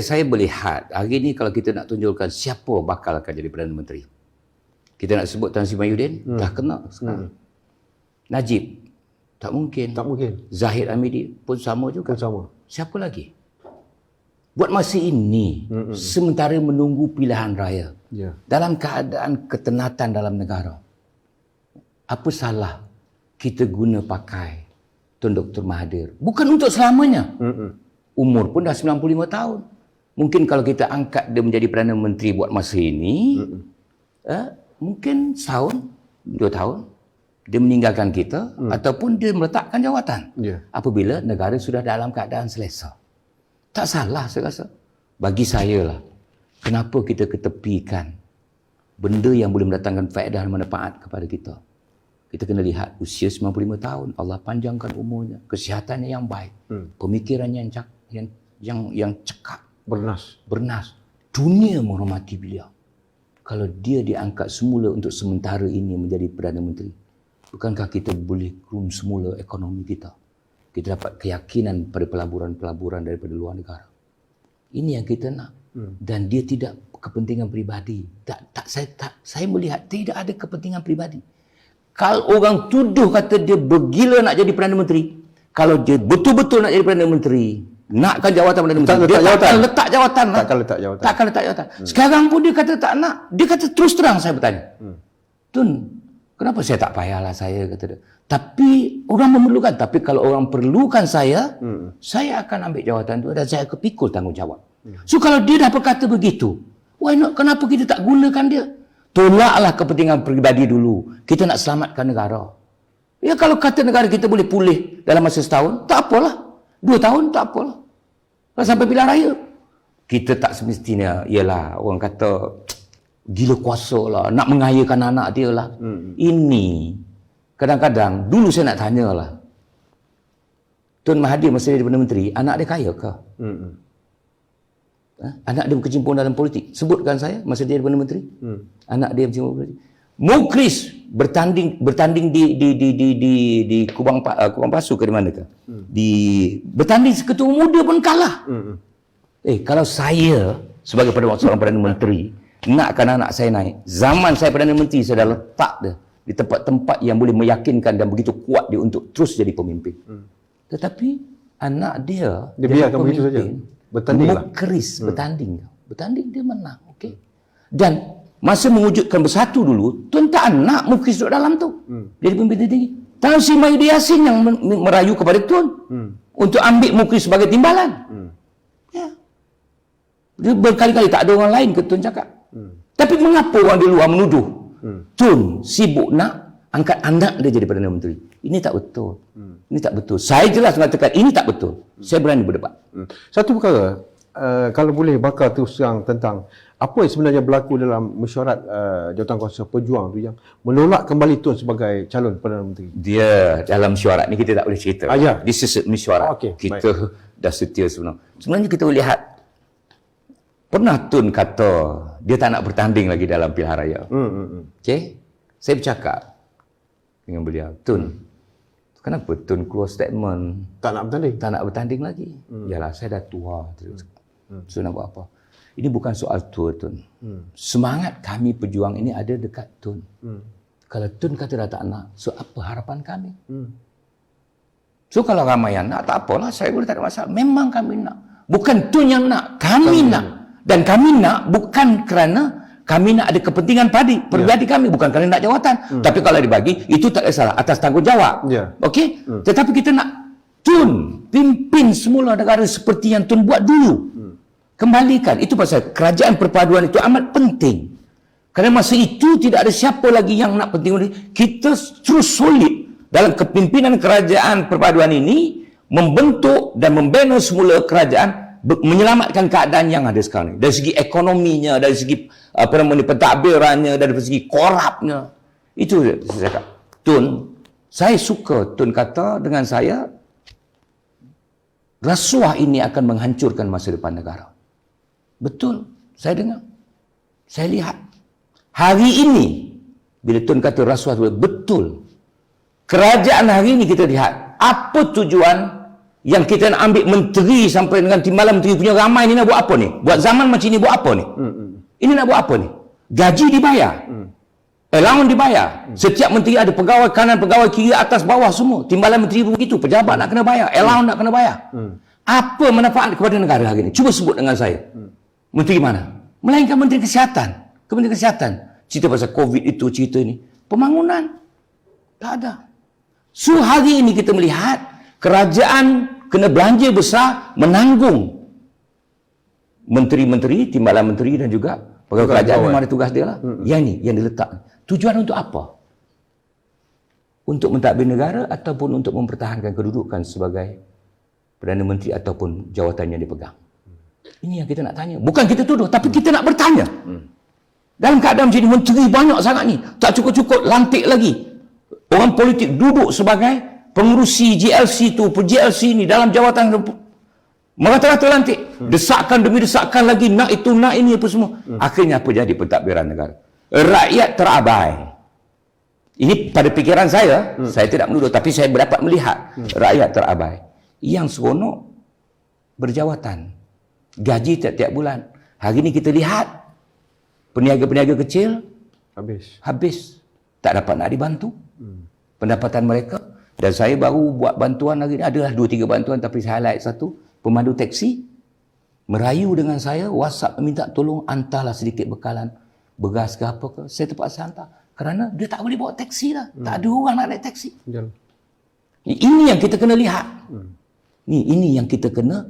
Saya melihat hari ini kalau kita nak tunjukkan siapa bakal akan jadi Perdana Menteri, kita nak sebut Tan Sri Mahyudin, dah kena sekarang. Najib, tak mungkin. Tak mungkin. Zahid Hamidi pun sama juga. Pun sama. Siapa lagi? Buat masa ini, sementara menunggu pilihan raya, dalam keadaan ketenatan dalam negara, apa salah kita guna pakai Tun Dr. Mahathir? Bukan untuk selamanya. Umur pun dah 95 tahun. Mungkin kalau kita angkat dia menjadi Perdana Menteri buat masa ini, mungkin setahun, 2 tahun, dia meninggalkan kita ataupun dia meletakkan jawatan. Apabila negara sudah dalam keadaan selesa. Tak salah saya rasa. Bagi saya lah, kenapa kita ketepikan benda yang boleh mendatangkan faedah dan manfaat kepada kita. Kita kena lihat usia 95 tahun, Allah panjangkan umurnya, kesihatannya yang baik, pemikirannya yang cekap, bernas. Dunia menghormati beliau. Kalau dia diangkat semula untuk sementara ini menjadi Perdana Menteri, bukankah kita boleh groom semula ekonomi kita? Kita dapat keyakinan pada pelaburan-pelaburan daripada luar negara. Ini yang kita nak. Dan dia tidak kepentingan pribadi. Saya melihat tidak ada kepentingan pribadi. Kalau orang tuduh kata dia bergila nak jadi Perdana Menteri, kalau dia betul-betul nak jadi Perdana Menteri, nakkan jawatan Perdana Menteri, dia takkan letak jawatan. Takkan letak jawatan. Sekarang pun dia kata tak nak. Dia kata terus terang, saya bertanya. Tun, kenapa saya tak payahlah saya, kata dia. Tapi orang memerlukan. Tapi kalau orang perlukan saya akan ambil jawatan itu dan saya kepikul tanggungjawab. So kalau dia dah berkata begitu, why not? Kenapa kita tak gunakan dia? Tolaklah kepentingan pribadi dulu. Kita nak selamatkan negara. Ya kalau kata negara kita boleh pulih dalam masa setahun, tak apalah. 2 tahun, tak apalah. Kalau sampai pilihan raya. Kita tak semestinya, ialah orang kata, gila kuasa lah, nak mengayakan anak dia lah. Ini, kadang-kadang, dulu saya nak tanyalah. Tun Mahathir masa dia Perdana Menteri, anak dia kaya ke? Anak dia berkecimpung dalam politik. Sebutkan saya masa dia Perdana Menteri. Anak dia berkecimpung dalam politik. Mukris bertanding di Kubang Pasu ke di mana ke? Bertanding seketua muda pun kalah. Kalau saya sebagai seorang Perdana Menteri nakkan anak saya naik, zaman saya Perdana Menteri saya dah letak dia di tempat-tempat yang boleh meyakinkan dan begitu kuat dia untuk terus jadi pemimpin. Tetapi anak dia biarkan begitu saja. Mukris bertanding dia menang, okey. Dan masa mewujudkan bersatu dulu, tuan tak nak Mukris duduk dalam tu. Jadi pemimpin tinggi. Tan Sri Mahyudin Yassin yang merayu kepada tuan untuk ambil Mukris sebagai timbalan. Ya. Dia berkali-kali tak ada orang lain ke tuan cakap. Tapi mengapa orang di luar menuduh Tun sibuk nak angkat anak dia jadi Perdana Menteri? Ini tak betul. Ini tak betul. Saya jelas mengatakan ini tak betul. Saya berani berdebat. Satu perkara, kalau boleh bakar terus terang tentang apa yang sebenarnya berlaku dalam mesyuarat Jawatankuasa Pejuang tu yang menolak kembali Tun sebagai calon Perdana Menteri. Dia dalam mesyuarat ni kita tak boleh cerita. Ya. This is mesyuarat. Kita dah setia sebenarnya. Sebenarnya kita boleh lihat pernah Tun kata dia tak nak bertanding lagi dalam pilihan raya. Okey? Saya bercakap dengan beliau, Tun, kenapa Tun keluar statement tak nak bertanding lagi? Yalah, saya dah tua. So nak buat apa? Ini bukan soal tua, Tun. Semangat kami pejuang ini ada dekat Tun. Kalau Tun kata dah tak nak, so apa harapan kami? So kalau ramai yang nak, tak apalah, saya boleh tak ada masalah. Memang kami nak. Bukan Tun yang nak, kami nak. Dan kami nak bukan kerana kami nak ada kepentingan pribadi kami, bukan kerana nak jawatan. Tapi kalau dibagi, itu tak ada salah, atas tanggungjawab. Okey? Tetapi kita nak Tun pimpin semula negara seperti yang Tun buat dulu. Kembalikan. Itu pasal kerajaan perpaduan itu amat penting. Kerana masa itu tidak ada siapa lagi yang nak penting. Kita terus solid dalam kepimpinan kerajaan perpaduan ini, membentuk dan membina semula kerajaan, menyelamatkan keadaan yang ada sekarang ni. Dari segi ekonominya, dari segi pentadbirannya, dari segi korupnya. Itu saya cakap. Tun, saya suka Tun kata dengan saya, rasuah ini akan menghancurkan masa depan negara. Betul, saya dengar. Saya lihat. Hari ini, bila Tun kata rasuah itu betul. Kerajaan hari ini kita lihat, apa tujuan yang kita nak ambil menteri sampai dengan timbalan menteri punya ramai ni nak buat apa ni? Buat zaman macam ni buat apa ni? Ini nak buat apa ni? Gaji dibayar. Allowance dibayar. Setiap menteri ada pegawai kanan, pegawai kiri, atas, bawah semua. Timbalan menteri pun begitu. Pejabat nak kena bayar. Allowance nak kena bayar. Apa manfaat kepada negara hari ini? Cuba sebut dengan saya. Menteri mana? Melainkan Menteri Kesihatan. Kementerian Kesihatan. Cerita pasal COVID itu, cerita ini. Pembangunan. Tak ada. So hari ini kita melihat kerajaan kena belanja besar menanggung menteri-menteri, timbalan menteri dan juga Pegawai kerajaan memang ada tugas dia lah. Yang ni, yang diletak. Tujuan untuk apa? Untuk mentadbir negara ataupun untuk mempertahankan kedudukan sebagai Perdana Menteri ataupun jawatan yang dipegang. Ini yang kita nak tanya. Bukan kita tuduh, tapi kita nak bertanya. Dalam keadaan macam ni, menteri banyak sangat ni. Tak cukup-cukup, lantik lagi. Orang politik duduk sebagai pengurusi GLC tu, GLC ni dalam jawatan merata-rata lantik. Desakan demi desakan lagi, nak itu, nak ini, apa semua. Akhirnya apa jadi pentadbiran negara? Rakyat terabai. Ini pada fikiran saya tidak menuduh, tapi saya dapat melihat rakyat terabai. Yang seronok berjawatan. Gaji tiap-tiap bulan. Hari ini kita lihat peniaga-peniaga kecil habis. Tak dapat nak dibantu. Pendapatan mereka. Dan saya baru buat bantuan hari ini. Adalah 2-3 bantuan, tapi saya highlight satu. Pemandu teksi merayu dengan saya, WhatsApp minta tolong hantarlah sedikit bekalan. Beras ke apa ke. Saya terpaksa hantar. Kerana dia tak boleh bawa teksi lah. Tak ada orang nak naik teksi. Ini yang kita kena lihat. Ini yang kita kena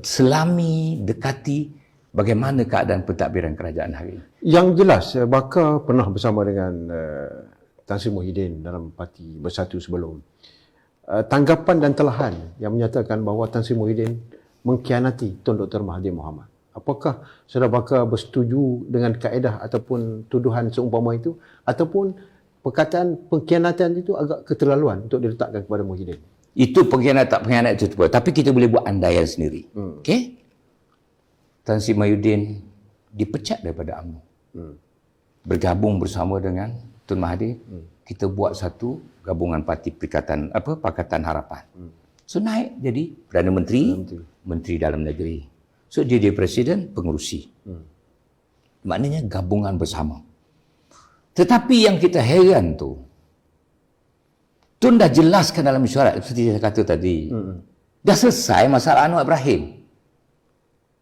selami, dekati bagaimana keadaan pentadbiran kerajaan hari ini. Yang jelas, Bakar pernah bersama dengan Tan Sri Muhyiddin dalam Parti Bersatu sebelum. Tanggapan dan telahan yang menyatakan bahawa Tan Sri Muhyiddin mengkhianati Tun Dr. Mahathir Mohamad. Apakah Saudara Bakar bersetuju dengan kaedah ataupun tuduhan seumpama itu, ataupun perkataan pengkhianatan itu agak keterlaluan untuk diletakkan kepada Muhyiddin? Itu pengkhianat itu, tapi kita boleh buat andaian sendiri. Okey? Tan Sri Muhyiddin dipecat daripada UMNO. Bergabung bersama dengan Tun Mahathir. Kita buat satu gabungan parti Pakatan Harapan. So naik jadi Perdana Menteri, Menteri Dalam Negeri. So dia presiden, pengurusi. Maknanya gabungan bersama. Tetapi yang kita heran tu, Tun dah jelaskan dalam mesyuarat seperti saya kata tadi. Dah selesai masalah Anwar Ibrahim.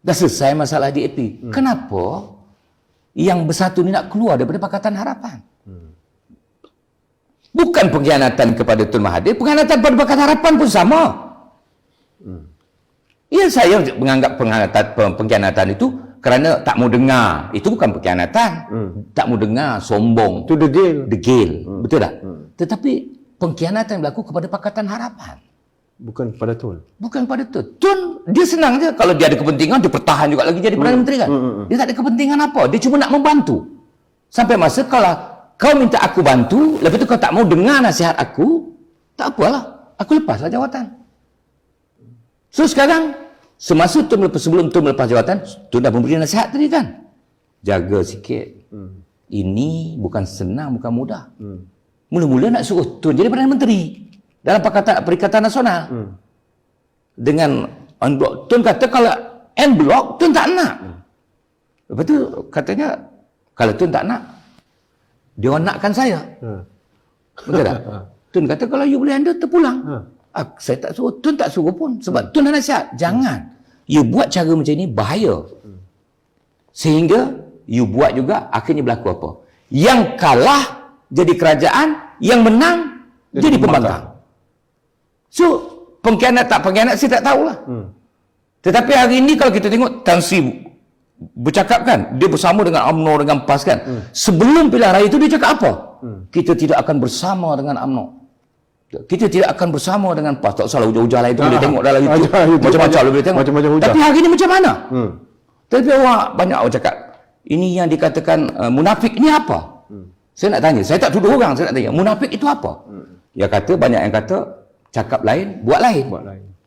Dah selesai masalah DAP. Kenapa yang Bersatu ni nak keluar daripada Pakatan Harapan? Bukan pengkhianatan kepada Tun Mahathir, pengkhianatan pada Pakatan Harapan pun sama. Ya, saya menganggap pengkhianatan itu kerana tak mau dengar. Itu bukan pengkhianatan. Tak mau dengar, sombong. Itu degil. Betul tak? Tetapi pengkhianatan berlaku kepada Pakatan Harapan. Bukan pada Tun. Bukan pada Tun. Tun, dia senang je. Kalau dia ada kepentingan, dia pertahan juga lagi jadi Perdana Menteri kan. Dia tak ada kepentingan apa. Dia cuma nak membantu. Sampai masa kalau kau minta aku bantu, lepas tu kau tak mau dengar nasihat aku, tak apalah. Aku lepaslah jawatan. So sekarang, sebelum Tun melepas jawatan, Tun dah memberi nasihat tadi kan. Jaga sikit. Ini bukan senang, bukan mudah. Mula-mula nak suruh Tun jadi Perdana Menteri dalam Perikatan Nasional. Dengan en blok. Tun kata kalau en blok, Tun tak nak. Lepas tu katanya, kalau Tun tak nak, dia orang nakkan saya. Betul tak? Tun kata kalau you boleh handle, terpulang. Saya tak suruh, Tun tak suruh pun. Sebab Tun dah nasihat, jangan. You buat cara macam ni, bahaya. Sehingga, you buat juga, akhirnya berlaku apa? Yang kalah, jadi kerajaan, yang menang, jadi pembangkang. So, pengkhianat tak pengkhianat, saya tak tahulah. Tetapi hari ini, kalau kita tengok, Tan Sri bercakap kan, dia bersama dengan UMNO, dengan PAS kan. Sebelum pilihan raya itu, dia cakap apa? Kita tidak akan bersama dengan UMNO. Kita tidak akan bersama dengan PAS. Tak salah hujah-hujah lain itu boleh tengok dalam itu. Macam-macam boleh tengok. Tapi hari ini macam mana? Tapi banyak orang cakap, ini yang dikatakan munafik, ini apa? Saya nak tanya, saya tak tuduh orang, saya nak tanya, munafik itu apa? Dia kata, banyak yang kata, cakap lain, buat lain.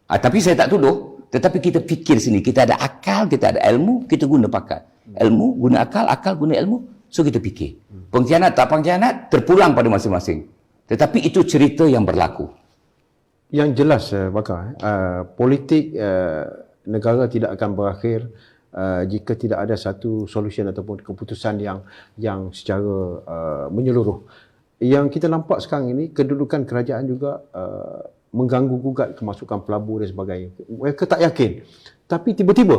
Tapi saya tak tuduh, tetapi kita fikir sini, kita ada akal, kita ada ilmu, kita guna pakai. Ilmu, guna akal, akal guna ilmu, so kita fikir. Pengkhianat tak pengkhianat, terpulang pada masing-masing. Tetapi itu cerita yang berlaku. Yang jelas, Bakar, politik negara tidak akan berakhir jika tidak ada satu solution ataupun keputusan yang secara menyeluruh. Yang kita nampak sekarang ini, kedudukan kerajaan juga mengganggu-gugat kemasukan pelabur dan sebagainya. Mereka tak yakin. Tapi tiba-tiba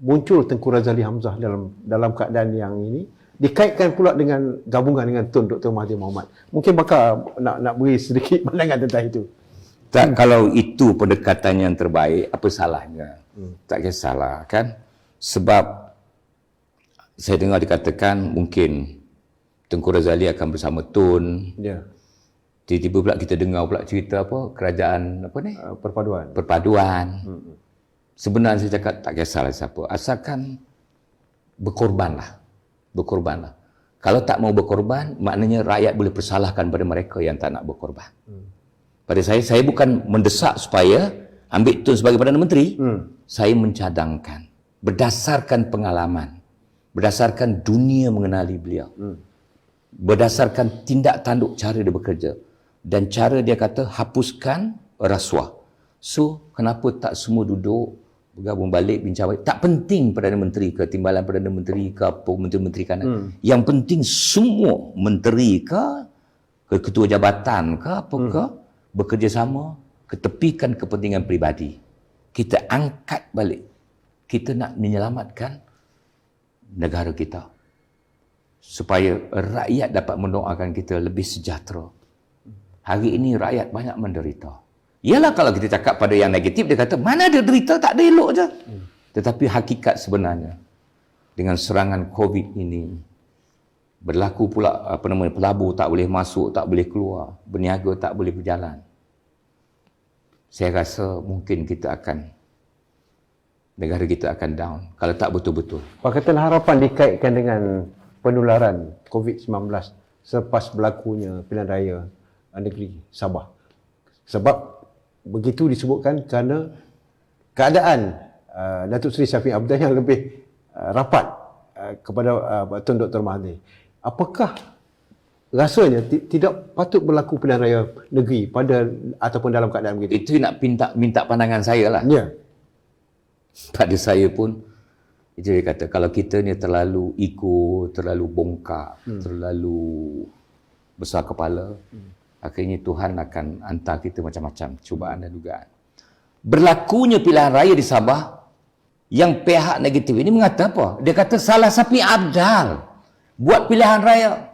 muncul Tengku Razali Hamzah dalam keadaan yang ini, dikaitkan pula dengan gabungan dengan Tun Dr. Mahathir Mohamad. Mungkin Bakar nak beri sedikit pandangan tentang itu. Tak, kalau itu pendekatan yang terbaik, apa salahnya? Tak kisahlah kan? Sebab saya dengar dikatakan mungkin Tengku Razali akan bersama Tun. Ya. Tiba-tiba pula kita dengar pula cerita apa kerajaan apa ni? Perpaduan. Sebenarnya saya cakap tak kisahlah siapa. Asalkan berkorbanlah. Kalau tak mau berkorban, maknanya rakyat boleh persalahkan pada mereka yang tak nak berkorban. Pada saya bukan mendesak supaya ambil Tun sebagai Perdana Menteri. Saya mencadangkan berdasarkan pengalaman, berdasarkan dunia mengenali beliau, berdasarkan tindak tanduk cara dia bekerja, dan cara dia kata hapuskan rasuah. So, kenapa tak semua duduk bergabung balik, bincang balik? Tak penting Perdana Menteri ke, timbalan Perdana Menteri ke, apa menteri-menteri kanan. Yang penting semua menteri ke ketua jabatan ke, apa ke, bekerjasama, ketepikan kepentingan peribadi. Kita angkat balik. Kita nak menyelamatkan negara kita, supaya rakyat dapat mendoakan kita lebih sejahtera. Hari ini rakyat banyak menderita. Yalah, kalau kita cakap pada yang negatif, dia kata mana ada derita, tak ada elok je. Tetapi hakikat sebenarnya, dengan serangan COVID ini, berlaku pula pelabur tak boleh masuk, tak boleh keluar, berniaga tak boleh berjalan. Saya rasa mungkin negara kita akan down kalau tak betul-betul. Pakatan Harapan dikaitkan dengan penularan COVID-19 selepas berlakunya pilihan raya negeri Sabah. Sebab begitu disebutkan kerana keadaan Datuk Seri Shafie Apdah yang lebih rapat kepada Tun Dr. Mahathir. Apakah rasanya tidak patut berlaku pilihan raya negeri ataupun dalam keadaan begitu? Itu nak minta pandangan saya lah. Ya. Pada saya pun, itu dia kata, kalau kita ni terlalu ikut, terlalu bongkak, terlalu besar kepala, akhirnya Tuhan akan hantar kita macam-macam cubaan dan dugaan. Berlakunya pilihan raya di Sabah, yang pihak negatif ini mengata apa? Dia kata salah Shafie Apdah buat pilihan raya.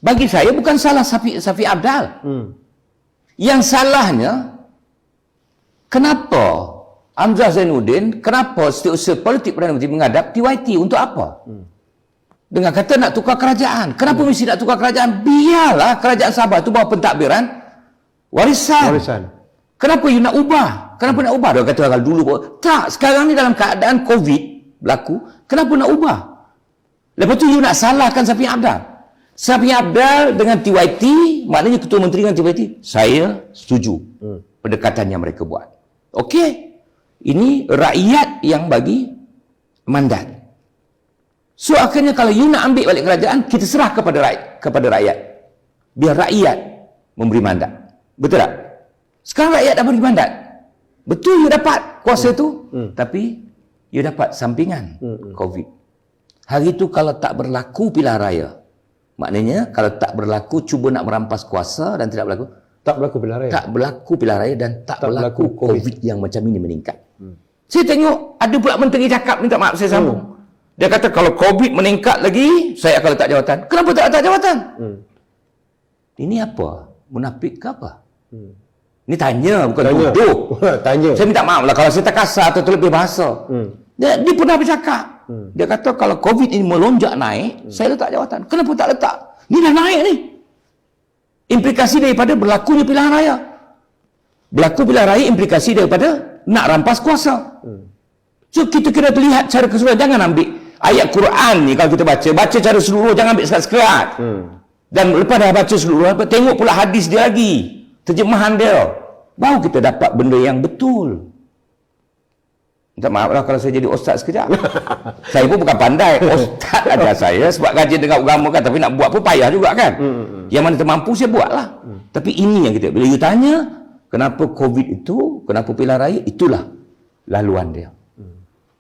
Bagi saya bukan salah Shafie Apdah. Yang salahnya, kenapa Hamzah Zainuddin, kenapa setiausaha politik Perdana Menteri menghadap TYT untuk apa? Dengan kata nak tukar kerajaan. Kenapa mesti nak tukar kerajaan? Biarlah kerajaan Sabah tu bawa pentadbiran warisan. Kenapa you nak ubah? Kenapa nak ubah? Dia kata kalau dulu tak, sekarang ni dalam keadaan COVID berlaku, kenapa nak ubah? Lepas tu you nak salahkan Shafie Apdah. Shafie Apdah dengan TYT, maknanya Ketua Menteri dengan TYT, saya setuju pendekatan yang mereka buat. Okey. Ini rakyat yang bagi mandat. So akhirnya kalau you nak ambil balik kerajaan, kita serah kepada rakyat. Biar rakyat memberi mandat. Betul tak? Sekarang rakyat dah beri mandat. Betul you dapat kuasa tu, tapi you dapat sampingan COVID. Hari tu kalau tak berlaku pilihan raya, maknanya kalau tak berlaku cuba nak merampas kuasa dan tidak berlaku, tak berlaku pilihan raya dan tak berlaku COVID yang macam ini meningkat. Saya tengok ada pula menteri cakap, minta maaf saya sambung. Dia kata kalau COVID meningkat lagi, saya akan letak jawatan. Kenapa tak letak jawatan? Ini apa? Munafik ke apa? Ini tanya, bukan tuduh. Tanya. Saya minta maaf lah kalau saya terkasar atau terlebih bahasa. Dia pernah bercakap. Dia kata kalau COVID ini melonjak naik, saya letak jawatan. Kenapa tak letak? Ini dah naik ni. Implikasi daripada berlakunya pilihan raya. Berlaku pilihan raya implikasi daripada nak rampas kuasa. So kita kena lihat cara keseluruhan. Jangan ambil ayat Quran ni kalau kita baca cara seluruh, jangan ambil sekat-sekat. Dan lepas dah baca seluruh, tengok pula hadis dia lagi, terjemahan dia, baru kita dapat benda yang betul. Minta maaf lah kalau saya jadi ustaz sekejap. Saya pun bukan pandai. Ustaz ajar saya sebab kajian dengan agama kan, tapi nak buat pun payah juga kan. Yang mana termampu saya buatlah. Tapi ini yang kita, bila you tanya kenapa COVID itu, kenapa pilihan raya, itulah laluan dia.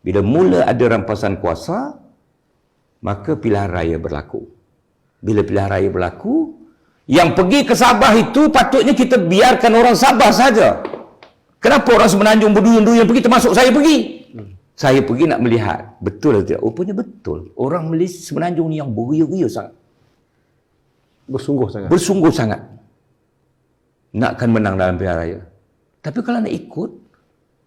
Bila mula ada rampasan kuasa, maka pilihan raya berlaku. Bila pilihan raya berlaku, yang pergi ke Sabah itu patutnya kita biarkan orang Sabah saja. Kenapa orang Semenanjung berduyun-duyun pergi, termasuk saya pergi? Saya pergi nak melihat, betul atau tidak? Rupanya betul. Orang Malaysia Semenanjung ni yang beria-ria sangat. Bersungguh sangat. Nakkan menang dalam pilihan raya. Tapi kalau nak ikut,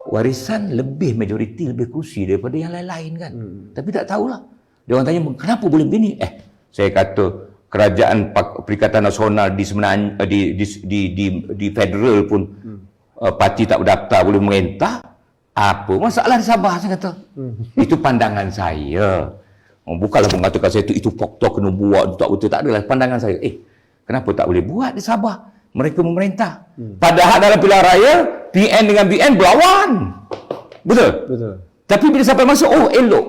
warisan lebih majoriti, lebih kursi daripada yang lain-lain kan. Tapi tak tahulah. Dia orang tanya, kenapa boleh begini? Saya kata, kerajaan Perikatan Nasional di sebenarnya di federal pun parti tak berdaftar boleh merintah. Apa masalah di Sabah, saya kata. Itu pandangan saya. Bukanlah mengatakan saya itu fakta kena buat, tak betul, tak adalah pandangan saya. Kenapa tak boleh buat di Sabah? Mereka memerintah. Padahal dalam pilihan raya, PN dengan BN berlawan. Betul? Betul. Tapi bila sampai masuk, elok.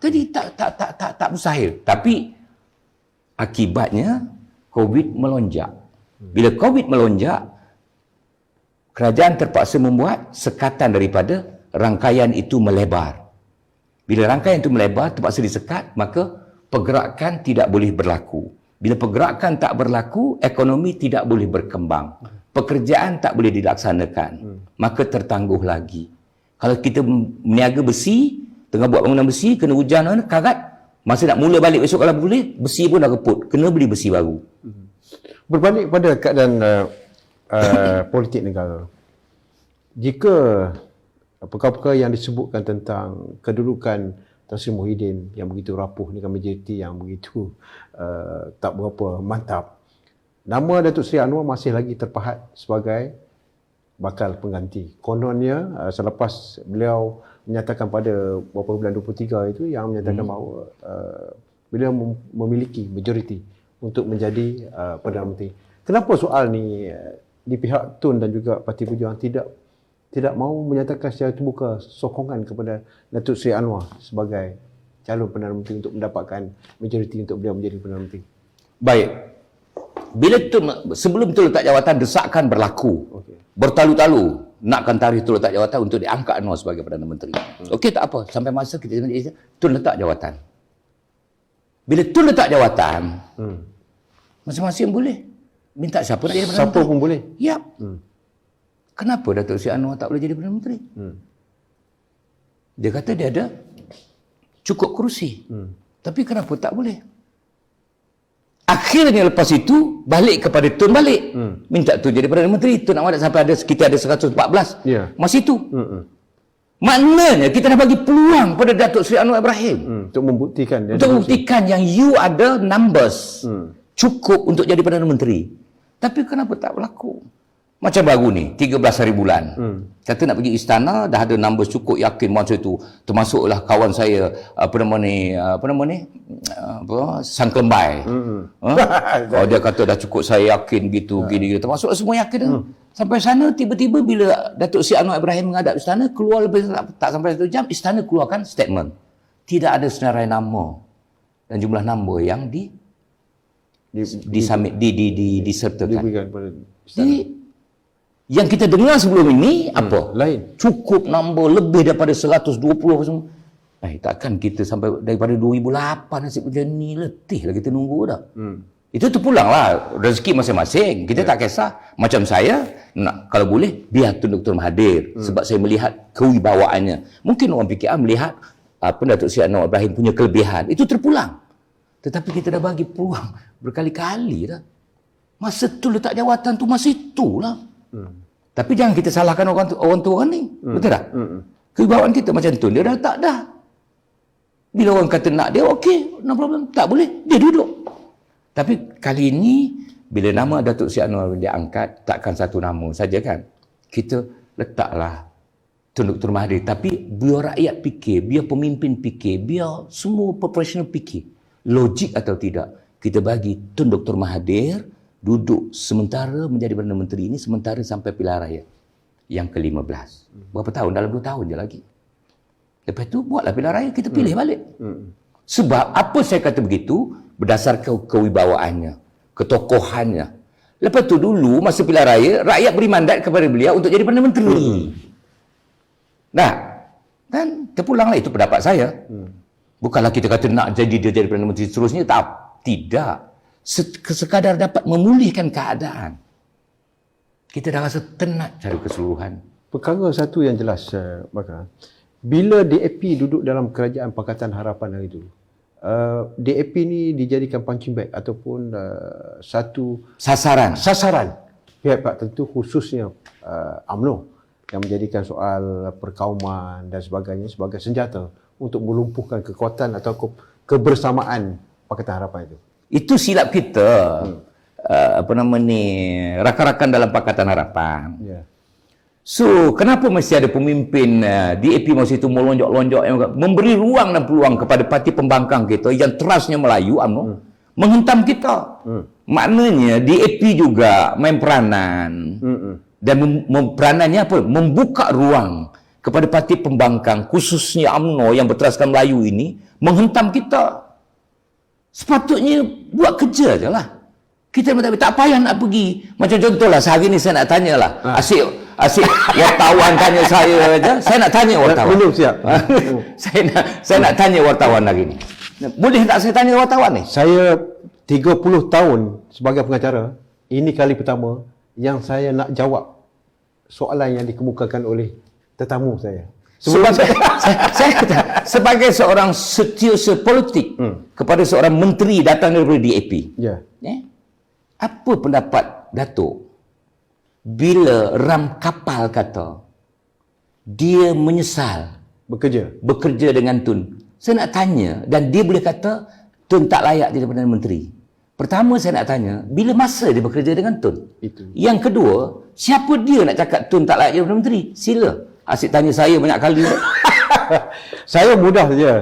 Tadi tak mustahil. Tapi akibatnya COVID melonjak. Bila COVID melonjak, kerajaan terpaksa membuat sekatan daripada rangkaian itu melebar. Bila rangkaian itu melebar, terpaksa disekat, maka pergerakan tidak boleh berlaku. Bila pergerakan tak berlaku, ekonomi tidak boleh berkembang. Pekerjaan tak boleh dilaksanakan. Maka tertangguh lagi. Kalau kita meniaga besi, tengah buat bangunan besi, kena hujan, karat, masa nak mula balik besok kalau boleh, besi pun dah reput. Kena beli besi baru. Berbalik pada keadaan politik negara. Jika perkara-perkara yang disebutkan tentang kedudukan Tan Sri Muhyiddin yang begitu rapuh dengan majoriti yang begitu tak berapa mantap, nama Datuk Seri Anwar masih lagi terpahat sebagai bakal pengganti. Kononnya selepas beliau menyatakan pada beberapa bulan 23 itu yang menyatakan bahawa beliau memiliki majoriti untuk menjadi Perdana Menteri. Kenapa soal ni di pihak Tun dan juga Parti Berjuang tidak mahu menyatakan secara terbuka sokongan kepada Datuk Seri Anwar sebagai calon Perdana Menteri untuk mendapatkan majoriti untuk beliau menjadi Perdana Menteri? Baik. Bila sebelum Tun letak jawatan, desakan berlaku. Bertalu-talu nakkan tarikh Tun letak jawatan untuk diangkat Anwar sebagai Perdana Menteri. Okey, tak apa. Sampai masa kita Tun letak jawatan. Bila Tun letak jawatan, masing-masing boleh minta siapa nak jadi Perdana Menteri. Siapa pun boleh? Ya. Kenapa Datuk Seri Anwar tak boleh jadi Perdana Menteri? Dia kata dia ada cukup kerusi. Tapi kenapa tak boleh? Akhirnya lepas itu, balik kepada Tun balik. Minta Tun jadi Perdana Menteri. Tun awak sampai kita ada 114. Masih itu. Maknanya kita dah bagi peluang pada Datuk Seri Anwar Ibrahim. Untuk membuktikan. Untuk membuktikan yang you ada numbers. Cukup untuk jadi Perdana Menteri. Tapi kenapa tak berlaku? Macam baru ni, 13 hari bulan. Kata nak pergi istana, dah ada numbers cukup, yakin masa itu. Termasuklah kawan saya, Sang Kelembai. Dia kata dah cukup, saya yakin gitu, gini. Termasuklah semua yakin. Sampai sana, tiba-tiba bila Datuk Seri Anwar Ibrahim menghadap istana, keluar lebih tak sampai 1 jam, istana keluarkan statement. Tidak ada senarai nama dan jumlah nombor yang disertakan. Jadi, yang kita dengar sebelum ini apa? Lain. Cukup nombor lebih daripada 120 apa semua. Takkan kita sampai daripada 2008 nasib macam ni, letih lah kita nunggu dah. Itu terpulang lah rezeki masing-masing. Kita tak kisah. Macam saya, kalau boleh biar Tun Dr. Mahathir, sebab saya melihat kewibawaannya. Mungkin orang fikir melihat Datuk Seri Anwar Ibrahim punya kelebihan. Itu terpulang. Tetapi kita dah bagi peluang berkali-kali dah. Masa tu letak jawatan tu masa itulah. Tapi jangan kita salahkan orang tu orang ni. Betul tak? Kewibawaan kita macam tu. Dia dah tak dah. Bila orang kata nak dia, okey, no problem. Tak boleh, dia duduk. Tapi kali ini, bila nama Datuk Seri Anwar diangkat, takkan satu nama saja kan. Kita letaklah Tun Dr. Mahathir. Tapi biar rakyat fikir, biar pemimpin fikir, biar semua profesional fikir. Logik atau tidak. Kita bagi Tun Dr. Mahathir duduk sementara menjadi Perdana Menteri ini sementara sampai pilihan raya yang ke-15. Berapa tahun? Dalam 2 tahun je lagi. Lepas tu buatlah pilihan raya, kita pilih balik. Sebab apa saya kata begitu? Berdasarkan kewibawaannya, ketokohannya. Lepas tu dulu masa pilihan raya, rakyat beri mandat kepada beliau untuk jadi Perdana Menteri. Nah, dan terpulanglah itu pendapat saya. Bukanlah kita kata nak jadi dia jadi Perdana Menteri seterusnya, tidak. Sekadar dapat memulihkan keadaan. Kita dah rasa tenat cara keseluruhan. Perkara satu yang jelas, Bakar. Bila DAP duduk dalam Kerajaan Pakatan Harapan hari itu, DAP ni dijadikan punching bag ataupun satu sasaran pihak tertentu, khususnya UMNO yang menjadikan soal perkauman dan sebagainya sebagai senjata untuk melumpuhkan kekuatan atau kebersamaan Pakatan Harapan itu. Itu silap kita. Rakan-rakan dalam Pakatan Harapan. Ya. So, kenapa mesti ada pemimpin DAP masa itu melonjak-lonjak memberi ruang dan peluang kepada parti pembangkang kita yang terasnya Melayu UMNO menghentam kita. Maknanya DAP juga main peranan. Dan peranannya apa? Membuka ruang kepada parti pembangkang khususnya UMNO yang berteraskan Melayu ini menghentam kita. Sepatutnya buat kerja je lah. Kita tak payah nak pergi. Macam contohlah, sehari ni saya nak tanyalah. Asyik wartawan tanya saya aja. Saya nak tanya wartawan. Belum siap. saya nak tanya wartawan lagi ni. Boleh tak saya tanya wartawan ni? Saya 30 tahun sebagai pengacara. Ini kali pertama yang saya nak jawab soalan yang dikemukakan oleh tetamu saya. Sebagai seorang setiausaha politik kepada seorang menteri datang daripada DAP. Ya. Apa pendapat Datuk bila ram kapal kata dia menyesal bekerja dengan Tun? Saya nak tanya, dan dia boleh kata Tun tak layak jadi Perdana Menteri. Pertama saya nak tanya, bila masa dia bekerja dengan Tun? Itu. Yang kedua, siapa dia nak cakap Tun tak layak jadi Perdana Menteri? Sila. Asyik tanya saya banyak kali. Saya mudah saja.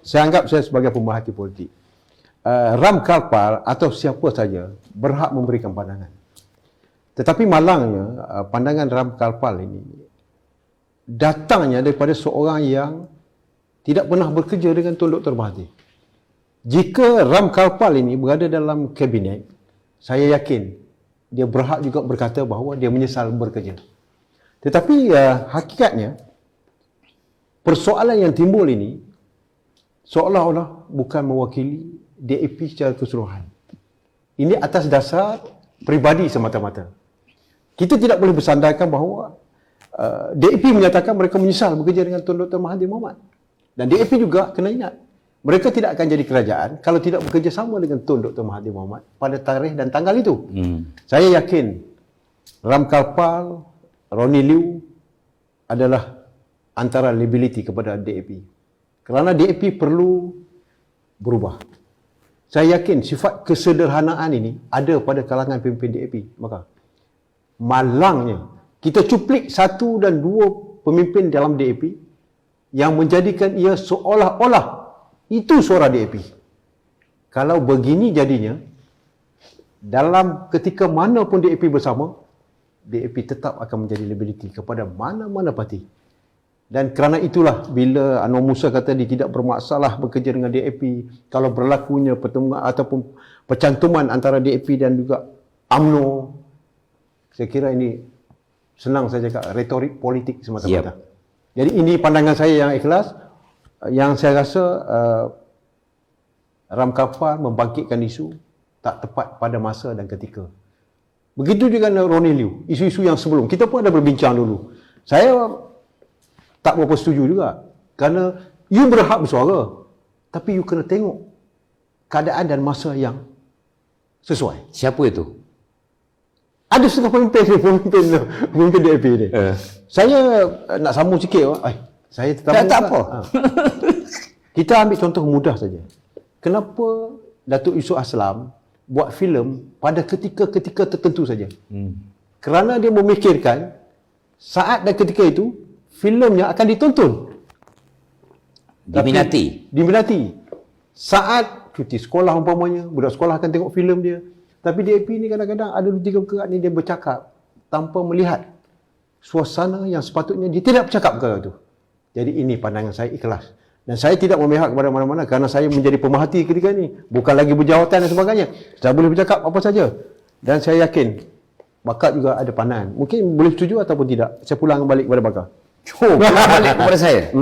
Saya anggap saya sebagai pemerhati politik. Ram kapal atau siapa saja berhak memberikan pandangan. Tetapi malangnya pandangan ram kapal ini datangnya daripada seorang yang tidak pernah bekerja dengan Tun Dr. Mahathir. Jika ram kapal ini berada dalam kabinet, saya yakin dia berhak juga berkata bahawa dia menyesal bekerja. Tetapi hakikatnya persoalan yang timbul ini seolah-olah bukan mewakili DAP secara keseluruhan. Ini atas dasar peribadi semata-mata. Kita tidak boleh bersandarkan bahawa DAP menyatakan mereka menyesal bekerja dengan Tun Dr. Mahathir Mohamad. Dan DAP juga kena ingat, mereka tidak akan jadi kerajaan kalau tidak bekerja sama dengan Tun Dr. Mahathir Mohamad pada tarikh dan tanggal itu. Saya yakin Ram Kalpal, Ronnie Liu adalah antara liability kepada DAP. Kerana DAP perlu berubah. Saya yakin sifat kesederhanaan ini ada pada kalangan pemimpin DAP. Maka malangnya kita cuplik satu dan dua pemimpin dalam DAP yang menjadikan ia seolah-olah itu suara DAP. Kalau begini jadinya, dalam ketika mana pun DAP bersama, DAP tetap akan menjadi liability kepada mana-mana parti. Dan kerana itulah bila Anwar Musa kata dia tidak bermasalah bekerja dengan DAP, kalau berlakunya pertemuan ataupun percantuman antara DAP dan juga UMNO, saya kira ini senang saya cakap retorik politik semata-mata. Jadi ini pandangan saya yang ikhlas, yang saya rasa Ram Kapal membangkitkan isu tak tepat pada masa dan ketika. Begitu juga dengan Ronnie Liu, isu-isu yang sebelum. Kita pun ada berbincang dulu. Saya tak berapa setuju juga. Kerana you berhak bersuara, tapi you kena tengok keadaan dan masa yang sesuai. Siapa itu? Ada setengah pemimpin DAP ni. Saya nak sambung sikit. Saya tetamu. Tak apa. Kita ambil contoh mudah saja. Kenapa Datuk Yusof Aslam buat filem pada ketika-ketika tertentu saja? Kerana dia memikirkan saat dan ketika itu filemnya akan ditonton. Diminati. Saat cuti sekolah umpamanya, budak sekolah akan tengok filem dia. Tapi DAP ni kadang-kadang ada 2-3 perkara ni dia bercakap tanpa melihat suasana yang sepatutnya dia tidak bercakap perkara itu. Jadi ini pandangan saya ikhlas. Dan saya tidak memihak kepada mana-mana kerana saya menjadi pemerhati ketika ini. Bukan lagi berjawatan dan sebagainya. Saya boleh bercakap apa saja. Dan saya yakin Bakar juga ada pandangan. Mungkin boleh setuju ataupun tidak. Saya pulang balik kepada Bakar. Balik kepada saya.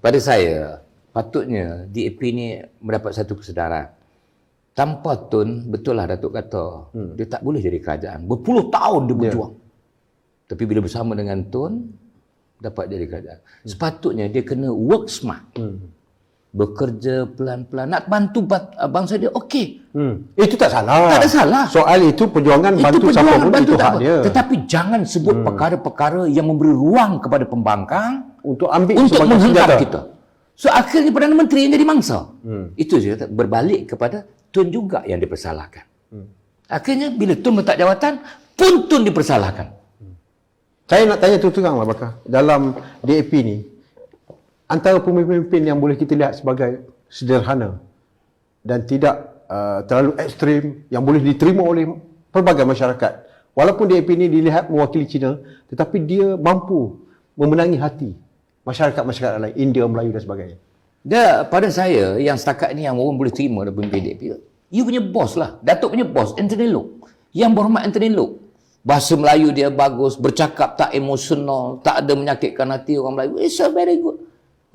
Pada saya, patutnya DAP ni mendapat satu kesedaran. Tanpa Tun, betul lah Datuk kata, dia tak boleh jadi kerajaan. Berpuluh tahun dia berjuang. Tapi bila bersama dengan Tun, dapat jadi kerajaan. Sepatutnya dia kena work smart. Bekerja pelan-pelan. Nak bantu bangsa dia, okey. Itu tak salah. Tak ada salah. Soal itu perjuangan bantu siapa pun, itu hak dia. Tetapi jangan sebut perkara-perkara yang memberi ruang kepada pembangkang untuk ambil untuk menghentam kita. So akhirnya Perdana Menteri yang jadi mangsa. Itu je berbalik kepada Tun juga yang dipersalahkan. Akhirnya bila Tun letak jawatan, pun Tun dipersalahkan. Saya nak tanya terus-terang lah Bakar. Dalam DAP ni, antara pemimpin yang boleh kita lihat sebagai sederhana dan tidak terlalu ekstrim, yang boleh diterima oleh pelbagai masyarakat. Walaupun DAP ni dilihat mewakili Cina, tetapi dia mampu memenangi hati masyarakat-masyarakat lain, India, Melayu dan sebagainya. Dia pada saya yang setakat ni yang orang boleh terima dalam pemimpin DAP, you punya bos lah, Datuk punya bos, Anthony Loke. Yang berhormat Anthony Loke. Bahasa Melayu dia bagus, bercakap tak emosional, tak ada menyakitkan hati orang Melayu. It's a very good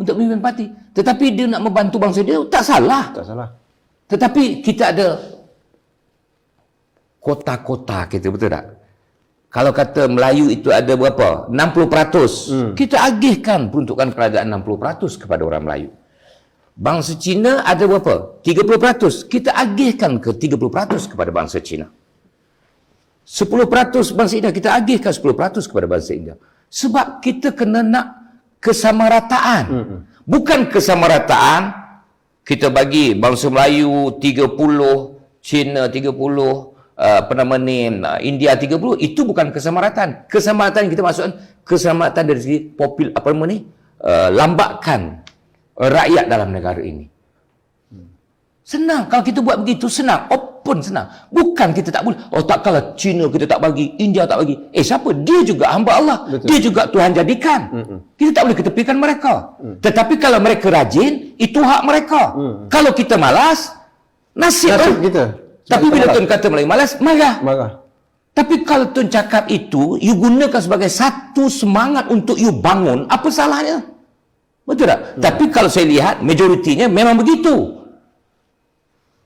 untuk pemimpin parti. Tetapi dia nak membantu bangsa dia, tak salah. Tak salah. Tetapi kita ada kota-kota kita, betul tak? Kalau kata Melayu itu ada berapa? 60%. Kita agihkan peruntukan kerajaan 60% kepada orang Melayu. Bangsa Cina ada berapa? 30%. Kita agihkan ke 30% kepada bangsa Cina. 10% bangsa India, kita agihkan 10% kepada bangsa India. Sebab kita kena nak kesamarataan. Bukan kesamarataan, kita bagi bangsa Melayu 30, Cina 30, India 30, itu bukan kesamaratan. Kesamaratan kita maksudkan kesamaratan dari segi lambakan rakyat dalam negara ini. Senang kalau kita buat begitu, senang, open senang. Bukan kita tak boleh. Oh tak, kalau Cina kita tak bagi, India tak bagi. Siapa? Dia juga hamba Allah. Betul. Dia juga Tuhan jadikan. Kita tak boleh ketepikan mereka. Tetapi kalau mereka rajin, itu hak mereka. Kalau kita malas, nasib kita. Tapi bila Tun kata Melayu malas, marah. Tapi kalau Tun cakap itu, you gunakan sebagai satu semangat untuk you bangun, apa salahnya? Betul tak? Tapi kalau saya lihat, majoritinya memang begitu.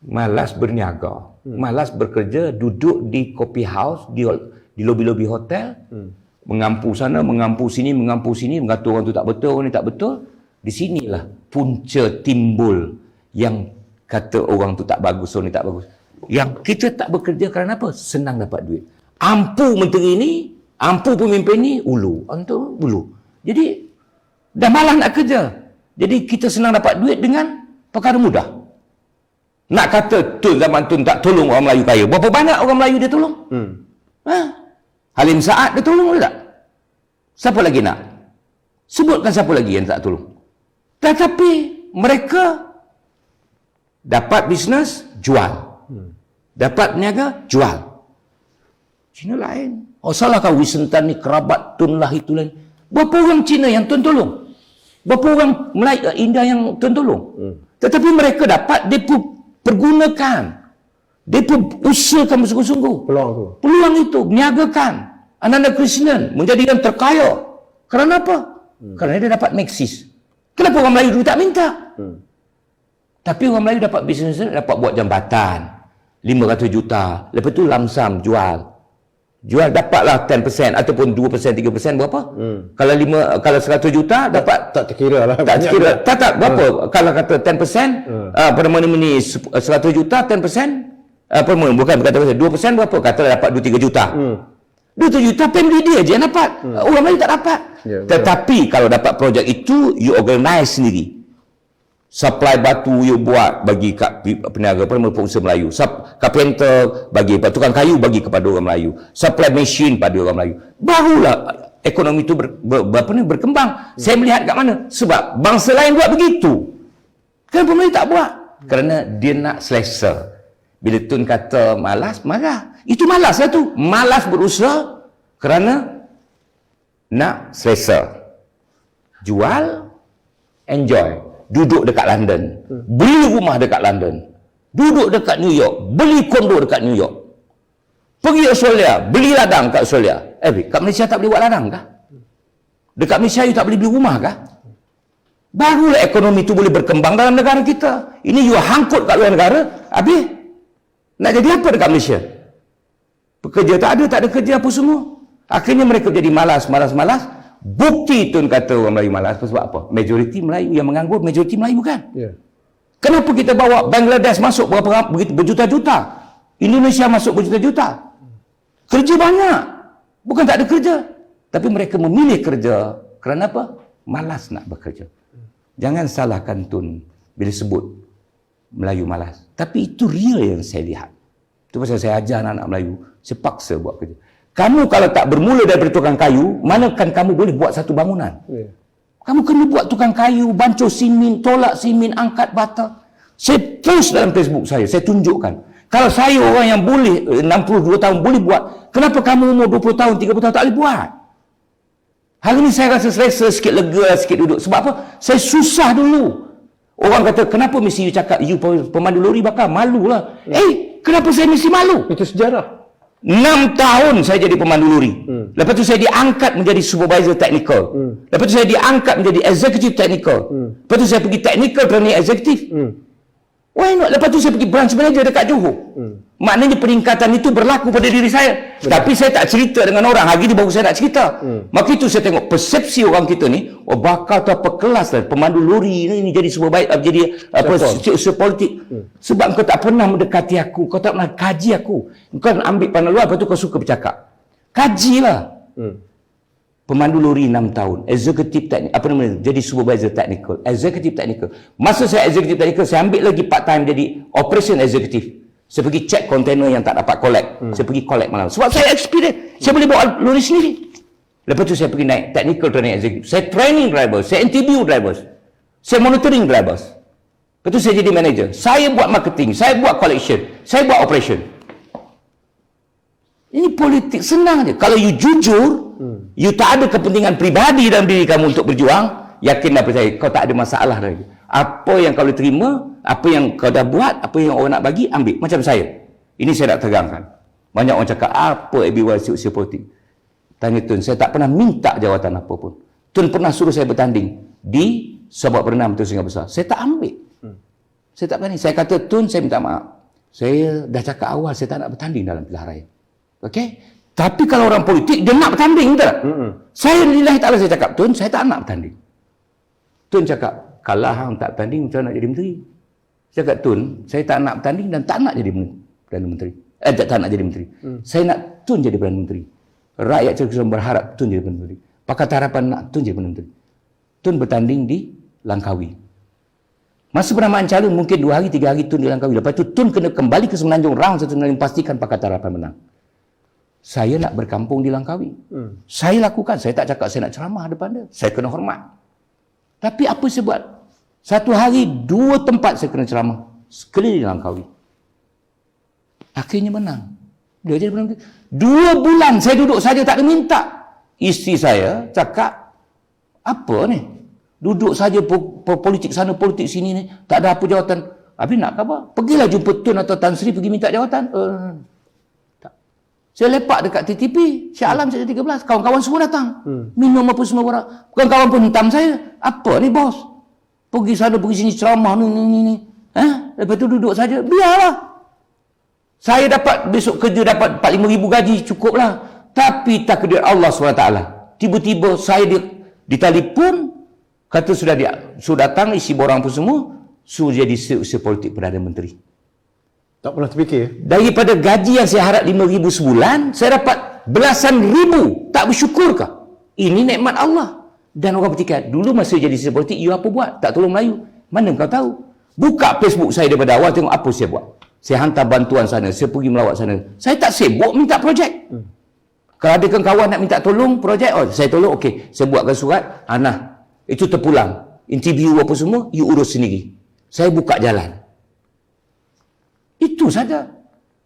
Malas berniaga, malas bekerja, duduk di coffee house, di lobi-lobi hotel, mengampu sana, mengampu sini, mengata orang tu tak betul, orang ni tak betul. Di sinilah punca timbul yang kata orang tu tak bagus, orang ni tak bagus. Yang kita tak bekerja kerana apa? Senang dapat duit. Ampu menteri ni, ampu pemimpin ni, ulu. Antu ulu. Jadi, dah malas nak kerja. Jadi, kita senang dapat duit dengan perkara mudah. Nak kata Tun zaman Tun tak tolong orang Melayu kaya. Berapa banyak orang Melayu dia tolong? Halim Saad dia tolong ke tak? Siapa lagi nak? Sebutkan siapa lagi yang tak tolong. Tetapi, mereka dapat bisnes, jual. Dapat niaga, jual. Cina lain. Oh salahkah Wisentan ni kerabat Tun lah itu lain. Berapa orang Cina yang Tun tolong? Berapa orang Melayu India yang Tun tolong? Tetapi mereka dapat, dia pergunakan. Dia usahakan bersungguh-sungguh. Peluang itu, niagakan. Ananda Krishnan menjadikan terkaya. Kerana apa? Kerana dia dapat Maxis. Kenapa orang Melayu dulu tak minta? Tapi orang Melayu dapat bisnes, dapat buat jambatan. 500 juta. Lepas tu lamsam jual. Jual dapatlah 10% ataupun 2%, 3% berapa? Kalau 100 juta dapat tak terkira lah. Tak terkira. Tak berapa? Kalau kata 10%, 100 juta 10%, bukan 2% berapa? Katalah dapat 2-3 juta. 2-3 juta family dia je yang dapat. Orang lain tak dapat. Tetapi kalau dapat projek itu, you organize sendiri. Supply batu you buat bagi peniaga pengusaha Melayu. Carpenter bagi, tukang kayu bagi kepada orang Melayu. Supply machine pada orang Melayu. Barulah ekonomi itu berkembang. Saya melihat kat mana? Sebab bangsa lain buat begitu. Kenapa Melayu tak buat? Kerana dia nak selesa. Bila Tun kata malas, marah. Itu malas lah tu. Malas berusaha kerana nak selesa. Jual, enjoy. Duduk dekat London, beli rumah dekat London, duduk dekat New York, beli kondo dekat New York, pergi Australia, beli ladang kat Australia. Kat Malaysia tak boleh buat ladang kah? Dekat Malaysia you tak boleh beli rumah kah? Barulah ekonomi itu boleh berkembang dalam negara kita. Ini you hangkut kat luar negara, habis nak jadi apa dekat Malaysia? Pekerja tak ada kerja apa semua. Akhirnya mereka jadi malas. Bukti Tun kata orang Melayu malas sebab apa? Majoriti Melayu yang menganggur, majoriti Melayu bukan? Kenapa kita bawa Bangladesh masuk berjuta-juta? Indonesia masuk berjuta-juta? Kerja banyak. Bukan tak ada kerja. Tapi mereka memilih kerja. Kerana apa? Malas nak bekerja. Jangan salahkan Tun bila sebut Melayu malas. Tapi itu real yang saya lihat. Itu pasal saya ajar anak-anak Melayu, saya paksa buat kerja. Kamu kalau tak bermula daripada tukang kayu, manakan kamu boleh buat satu bangunan? Kamu kena buat tukang kayu, bancuh simen, tolak simen, angkat bata. Saya post dalam Facebook saya tunjukkan. Kalau saya orang yang boleh 62 tahun boleh buat, kenapa kamu umur 20 tahun, 30 tahun tak boleh buat? Hari ni saya rasa selesa sikit, lega sikit duduk. Sebab apa? Saya susah dulu. Orang kata, kenapa mesti you cakap you pemandu lori bakar? Malulah. Kenapa saya mesti malu? Itu sejarah. 6 tahun saya jadi pemandu lori. Lepas tu saya diangkat menjadi supervisor technical. Lepas tu saya diangkat menjadi executive technical. Lepas tu saya pergi technical training executive. Why not? Lepas tu saya pergi branch manager dekat Johor. Maknanya peningkatan itu berlaku pada diri saya. Tapi saya tak cerita dengan orang. Hari ni baru saya nak cerita. Maka itu saya tengok persepsi orang kita ni, bakal tu apa kelas lah. Pemandu lori ni jadi supervisor, jadi apa, politik. Sebab kau tak pernah mendekati aku. Kau tak pernah kaji aku. Kau ambil pandang luar, lepas tu kau suka bercakap. Kajilah. Pemandu lori 6 tahun, executive technical, apa namanya, jadi supervisor technical, executive technical. Masa saya executive technical, saya ambil lagi part time jadi operation executive. Saya pergi check container yang tak dapat collect. Saya pergi collect malam. Sebab saya experience, saya boleh bawa lori sendiri. Lepas tu saya pergi naik technical training executive. Saya training drivers, saya interview drivers, saya monitoring drivers. Lepas tu saya jadi manager. Saya buat marketing, saya buat collection, saya buat operation. Ini politik senang je. Kalau you jujur, you tak ada kepentingan pribadi dalam diri kamu untuk berjuang, yakinlah percaya, kau tak ada masalah lagi. Apa yang kau boleh terima, apa yang kau dah buat, apa yang orang nak bagi, ambil. Macam saya. Ini saya nak terangkan. Banyak orang cakap, apa ABY usia politik? Tanya Tun, saya tak pernah minta jawatan apa pun. Tun pernah suruh saya bertanding di Sabak Bernam Tun Sungai Besar. Saya tak ambil. Saya tak berani. Saya kata, Tun, saya minta maaf. Saya dah cakap awal, saya tak nak bertanding dalam pilihan raya. Okey? Tapi kalau orang politik, dia nak bertanding, betul tak? Saya lillahi ta'ala, saya cakap, Tun, saya tak nak bertanding. Tun cakap, kalau hang tak bertanding, macam nak jadi menteri? Saya cakap, Tun, saya tak nak bertanding dan tak nak jadi Perdana Menteri. Tak nak jadi menteri. Saya nak Tun jadi Perdana Menteri. Rakyat Cerkesan berharap Tun jadi Perdana Menteri. Pakatan Harapan nak Tun jadi Perdana Menteri. Tun bertanding di Langkawi. Masa penamaan calon, mungkin 2 hari, 3 hari Tun di Langkawi. Lepas itu, Tun kena kembali ke Semenanjung round satu kali pastikan Pakatan Harapan menang. Saya nak berkampung di Langkawi. Saya lakukan. Saya tak cakap saya nak ceramah depan dia. Saya kena hormat. Tapi apa saya buat? Satu hari, 2 tempat saya kena ceramah. Sekeliling Langkawi. Akhirnya menang. Dia jadi Perdana Menteri. 2 bulan saya duduk saja tak ada minta. Isteri saya cakap, apa ni? Duduk saja politik sana, politik sini ni. Tak ada apa jawatan. Habis nak apa? Pergilah jumpa Tun atau Tan Sri pergi minta jawatan. Saya lepak dekat TTP, Shah Alam Sektor 13. Kawan-kawan semua datang. Minum apa semua orang. Kawan-kawan pun hentam saya. Apa ni bos? Pergi sana, pergi sini, ceramah ni. Lepas tu duduk saja. Biarlah. Saya dapat, besok kerja dapat 45,000 gaji, cukuplah. Tapi takdir Allah SWT. Tiba-tiba saya ditelefon, kata sudah datang, isi borang pun semua, suruh jadi seusia politik Perdana Menteri. Tak pernah terfikir? Daripada gaji yang saya harap 5,000 sebulan, saya dapat belasan ribu. Tak bersyukurkah? Ini nikmat Allah. Dan orang bertikai, dulu masa jadi seusia politik, you apa buat? Tak tolong Melayu. Mana kau tahu? Buka Facebook saya daripada awal, tengok apa saya buat. Saya hantar bantuan sana, saya pergi melawat sana. Saya tak sibuk minta projek. Kalau ada kawan nak minta tolong projek, saya tolong, okey. Saya buatkan surat, itu terpulang. Interview apa semua, you urus sendiri. Saya buka jalan. Itu saja.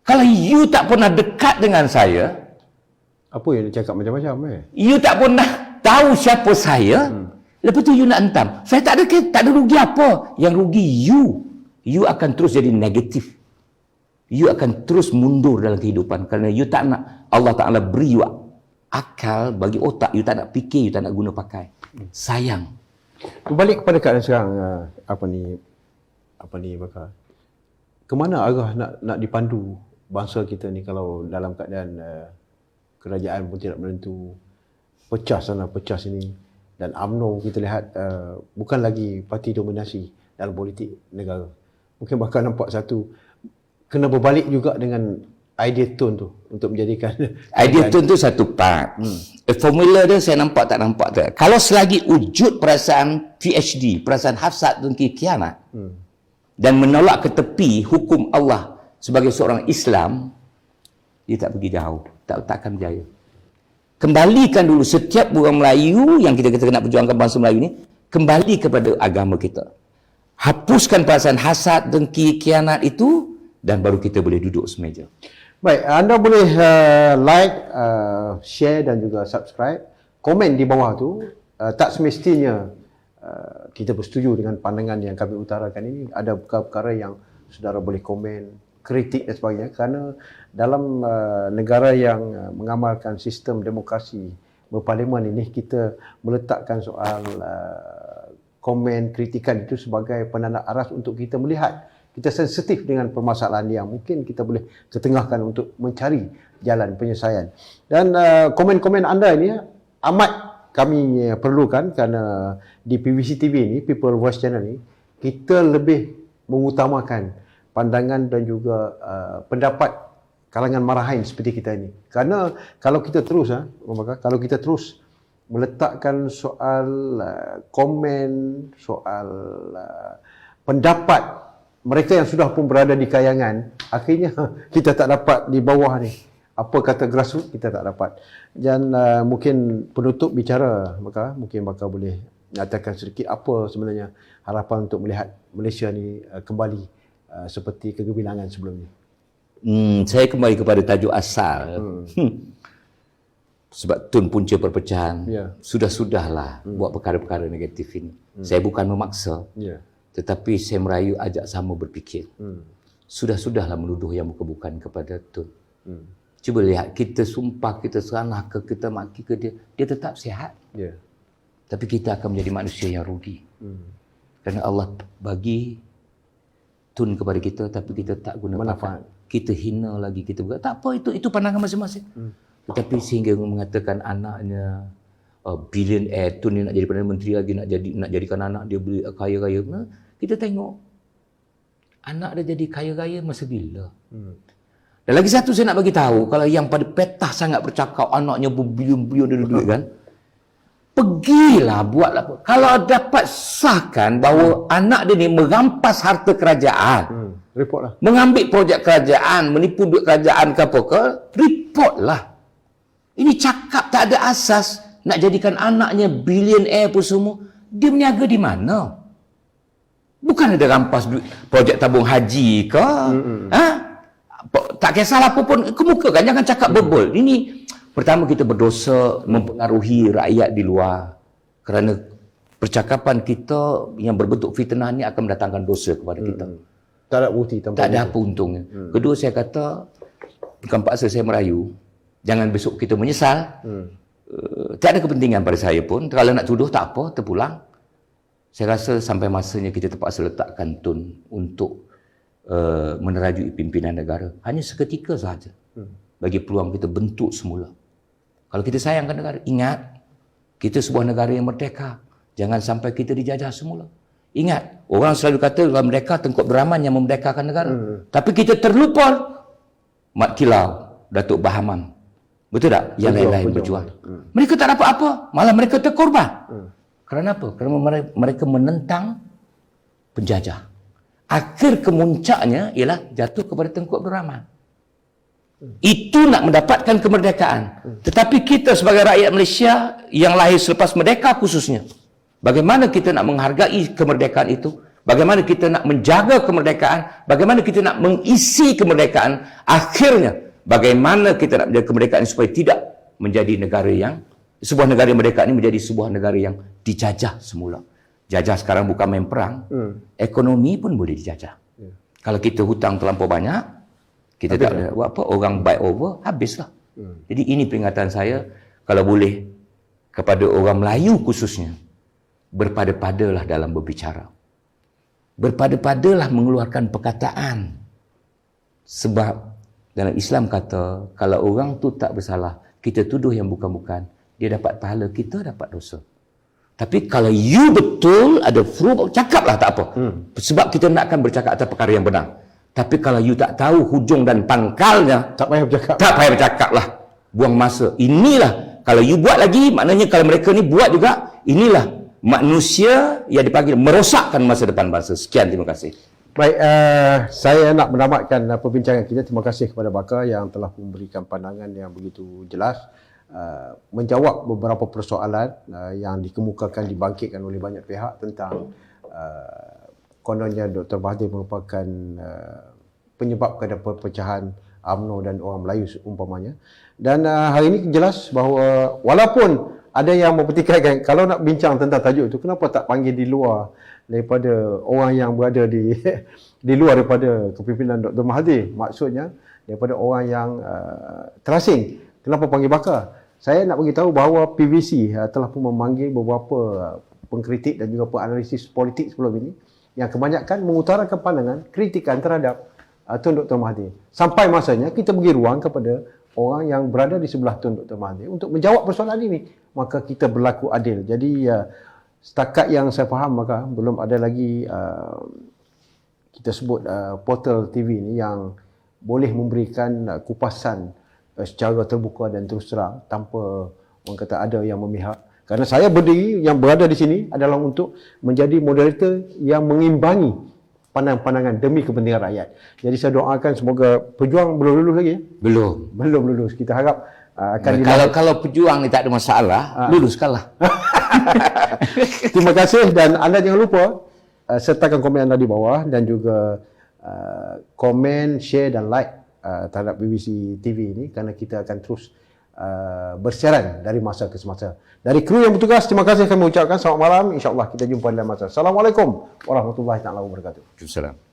Kalau you tak pernah dekat dengan saya, apa yang dia cakap macam-macam you tak pernah tahu siapa saya, lepas tu you nak hentam. Saya tak ada rugi apa. Yang rugi you akan terus jadi negatif. You akan terus mundur dalam kehidupan kerana you tak nak Allah Ta'ala beri you akal, bagi otak, you tak nak fikir, you tak nak guna pakai. Sayang. Berbalik kepada keadaan sekarang, apa ni bakal. Kemana arah nak dipandu bangsa kita ni kalau dalam keadaan kerajaan pun tidak menentu, pecah sana, pecah sini, dan UMNO kita lihat bukan lagi parti dominasi dalam politik negara. Mungkin bakal nampak satu kena berbalik juga dengan idea tone tu untuk menjadikan idea tu satu part. Formula dia saya nampak tak nampak tu. Kalau selagi wujud perasaan PhD, perasaan hasad dengki kiamat, dan menolak ke tepi hukum Allah sebagai seorang Islam, dia tak pergi jauh, takkan berjaya. Kembalikan dulu setiap orang Melayu yang kita nak perjuangkan bangsa Melayu ni, kembali kepada agama kita. Hapuskan perasaan hasad, dengki, khianat itu, dan baru kita boleh duduk semeja. Baik, anda boleh like, share dan juga subscribe. Komen di bawah tu. Tak semestinya kita bersetuju dengan pandangan yang kami utarakan ini. Ada perkara-perkara yang saudara boleh komen, kritik dan sebagainya. Kerana dalam negara yang mengamalkan sistem demokrasi berparlimen ini, kita meletakkan soal komen, kritikan itu sebagai penanda aras untuk kita melihat. Kita sensitif dengan permasalahan yang mungkin kita boleh ketengahkan untuk mencari jalan penyelesaian. Dan komen-komen anda ini amat kami perlukan, kerana di PVC TV ini, People Voice Channel ini, kita lebih mengutamakan pandangan dan juga pendapat kalangan marahin seperti kita ini. Kerana kalau kita terus kalau kita terus meletakkan soal komen, soal pendapat mereka yang sudah pun berada di kayangan, akhirnya kita tak dapat di bawah ni. Apa kata grassroots, kita tak dapat. Dan mungkin penutup bicara, mungkin boleh nyatakan sedikit apa sebenarnya harapan untuk melihat Malaysia ni kembali seperti kegemilangan sebelum ni. Saya kembali kepada tajuk asal. Sebab tun punca perpecahan. Sudah-sudahlah buat perkara-perkara negatif ini. Saya bukan memaksa. Tetapi saya merayu ajak sama berfikir. Sudah-sudahlah menuduh yang bukan kepada Tun. Cuba lihat, kita sumpah, kita seranah ke, kita maki ke dia, dia tetap sihat. Tapi kita akan menjadi manusia yang rugi. Kerana Allah bagi Tun kepada kita, tapi kita tak guna manfaat. Kita hina lagi, kita berkata, tak apa, itu pandangan masing-masing. Tetapi sehingga mengatakan anaknya billionaire, Tun ni nak jadi Perdana Menteri lagi, nak jadikan anak dia beli kaya-kaya. Kita tengok anak dia jadi kaya-kaya masa bila. Dan lagi satu saya nak bagi tahu, kalau yang pada petah sangat bercakap anaknya berbilion-bilion dia duit kan, pergilah buatlah. Kalau dapat sahkan bahawa anak dia ni merampas harta kerajaan, reportlah. Mengambil projek kerajaan, menipu duit kerajaan ke apa ke, reportlah. Ini cakap tak ada asas. Nak jadikan anaknya billionaire pun semua. Dia berniaga di mana? Bukan ada rampas duit projek tabung haji ke? Tak kisahlah apa pun. Kemukakan, jangan cakap berbol. Ini, pertama kita berdosa mempengaruhi rakyat di luar. Kerana percakapan kita yang berbentuk fitnah ni akan mendatangkan dosa kepada kita. Tak ada bukti. Tak ada apa untungnya. Kedua, saya kata, bukan paksa saya merayu. Jangan besok kita menyesal. Tak ada kepentingan pada saya pun. Kalau nak tuduh, tak apa, terpulang. Saya rasa sampai masanya kita terpaksa letakkan Tun untuk menerajui pimpinan negara. Hanya seketika sahaja. Bagi peluang kita bentuk semula. Kalau kita sayangkan negara, ingat, kita sebuah negara yang merdeka. Jangan sampai kita dijajah semula. Ingat, orang selalu kata kalau mereka Tengku Abdul Rahman yang memerdekakan negara. Tapi kita terlupa Mat Kilau, Datuk Bahaman. Betul tak? Yang lain-lain berjuang. Mereka tak dapat apa. Malah mereka terkorban. Kerana apa? Kerana mereka menentang penjajah. Akhir kemuncaknya ialah jatuh kepada Tengku Abdul Rahman. Itu nak mendapatkan kemerdekaan. Tetapi kita sebagai rakyat Malaysia yang lahir selepas merdeka khususnya, bagaimana kita nak menghargai kemerdekaan itu? Bagaimana kita nak menjaga kemerdekaan? Bagaimana kita nak mengisi kemerdekaan? Akhirnya, bagaimana kita nak menjaga kemerdekaan supaya tidak menjadi negara yang, sebuah negara yang merdeka ini menjadi sebuah negara yang dijajah semula. Jajah sekarang bukan main perang. Ekonomi pun boleh dijajah. Kalau kita hutang terlampau banyak, kita tak boleh buat apa, orang buy over, habislah. Jadi ini peringatan saya, kalau boleh, kepada orang Melayu khususnya, berpada-padalah dalam berbicara. Berpada-padalah mengeluarkan perkataan. Sebab dalam Islam kata, kalau orang tu tak bersalah, kita tuduh yang bukan-bukan, dia dapat pahala, kita dapat dosa. Tapi kalau you betul ada proof, cakaplah tak apa. Sebab kita nakkan bercakap atas perkara yang benar. Tapi kalau you tak tahu hujung dan pangkalnya, Tak payah bercakap. tak payah bercakap lah. Buang masa. Inilah, kalau you buat lagi, maknanya kalau mereka ni buat juga, inilah manusia yang dipanggil merosakkan masa depan bangsa. Sekian, terima kasih. Baik, saya nak menamatkan perbincangan kita. Terima kasih kepada Bakar yang telah memberikan pandangan yang begitu jelas, menjawab beberapa persoalan yang dikemukakan, dibangkitkan oleh banyak pihak tentang kononnya Dr. Mahathir merupakan penyebab kepada perpecahan UMNO dan orang Melayu seumpamanya. Dan hari ini jelas bahawa walaupun ada yang mempertikaikan, kalau nak bincang tentang tajuk itu, kenapa tak panggil di luar daripada orang yang berada di di luar daripada kepimpinan Dr. Mahathir, maksudnya daripada orang yang terasing. Kenapa panggil Bakar? Saya nak beritahu bahawa PVC telah pun memanggil beberapa pengkritik dan juga penganalisis politik sebelum ini yang kebanyakan mengutarakan pandangan kritikan terhadap Tun Dr. Mahathir. Sampai masanya kita beri ruang kepada orang yang berada di sebelah Tun Dr. Mahathir untuk menjawab persoalan ini. Maka kita berlaku adil. Jadi setakat yang saya faham, maka belum ada lagi kita sebut portal TV ini yang boleh memberikan kupasan secara terbuka dan terus terang tanpa orang kata ada yang memihak. Karena saya berdiri yang berada di sini adalah untuk menjadi moderator yang mengimbangi pandangan-pandangan demi kepentingan rakyat. Jadi saya doakan semoga pejuang belum lulus lagi. Belum lulus. Kita harap akan kalau pejuang ni tak ada masalah, luluskanlah. Terima kasih dan anda jangan lupa sertakan komen anda di bawah dan juga komen, share dan like terhadap BBC TV ini kerana kita akan terus bersiaran dari masa ke semasa. Dari kru yang bertugas, terima kasih kami ucapkan selamat malam. InsyaAllah kita jumpa dalam masa. Assalamualaikum warahmatullahi wabarakatuh. Waalaikumsalam.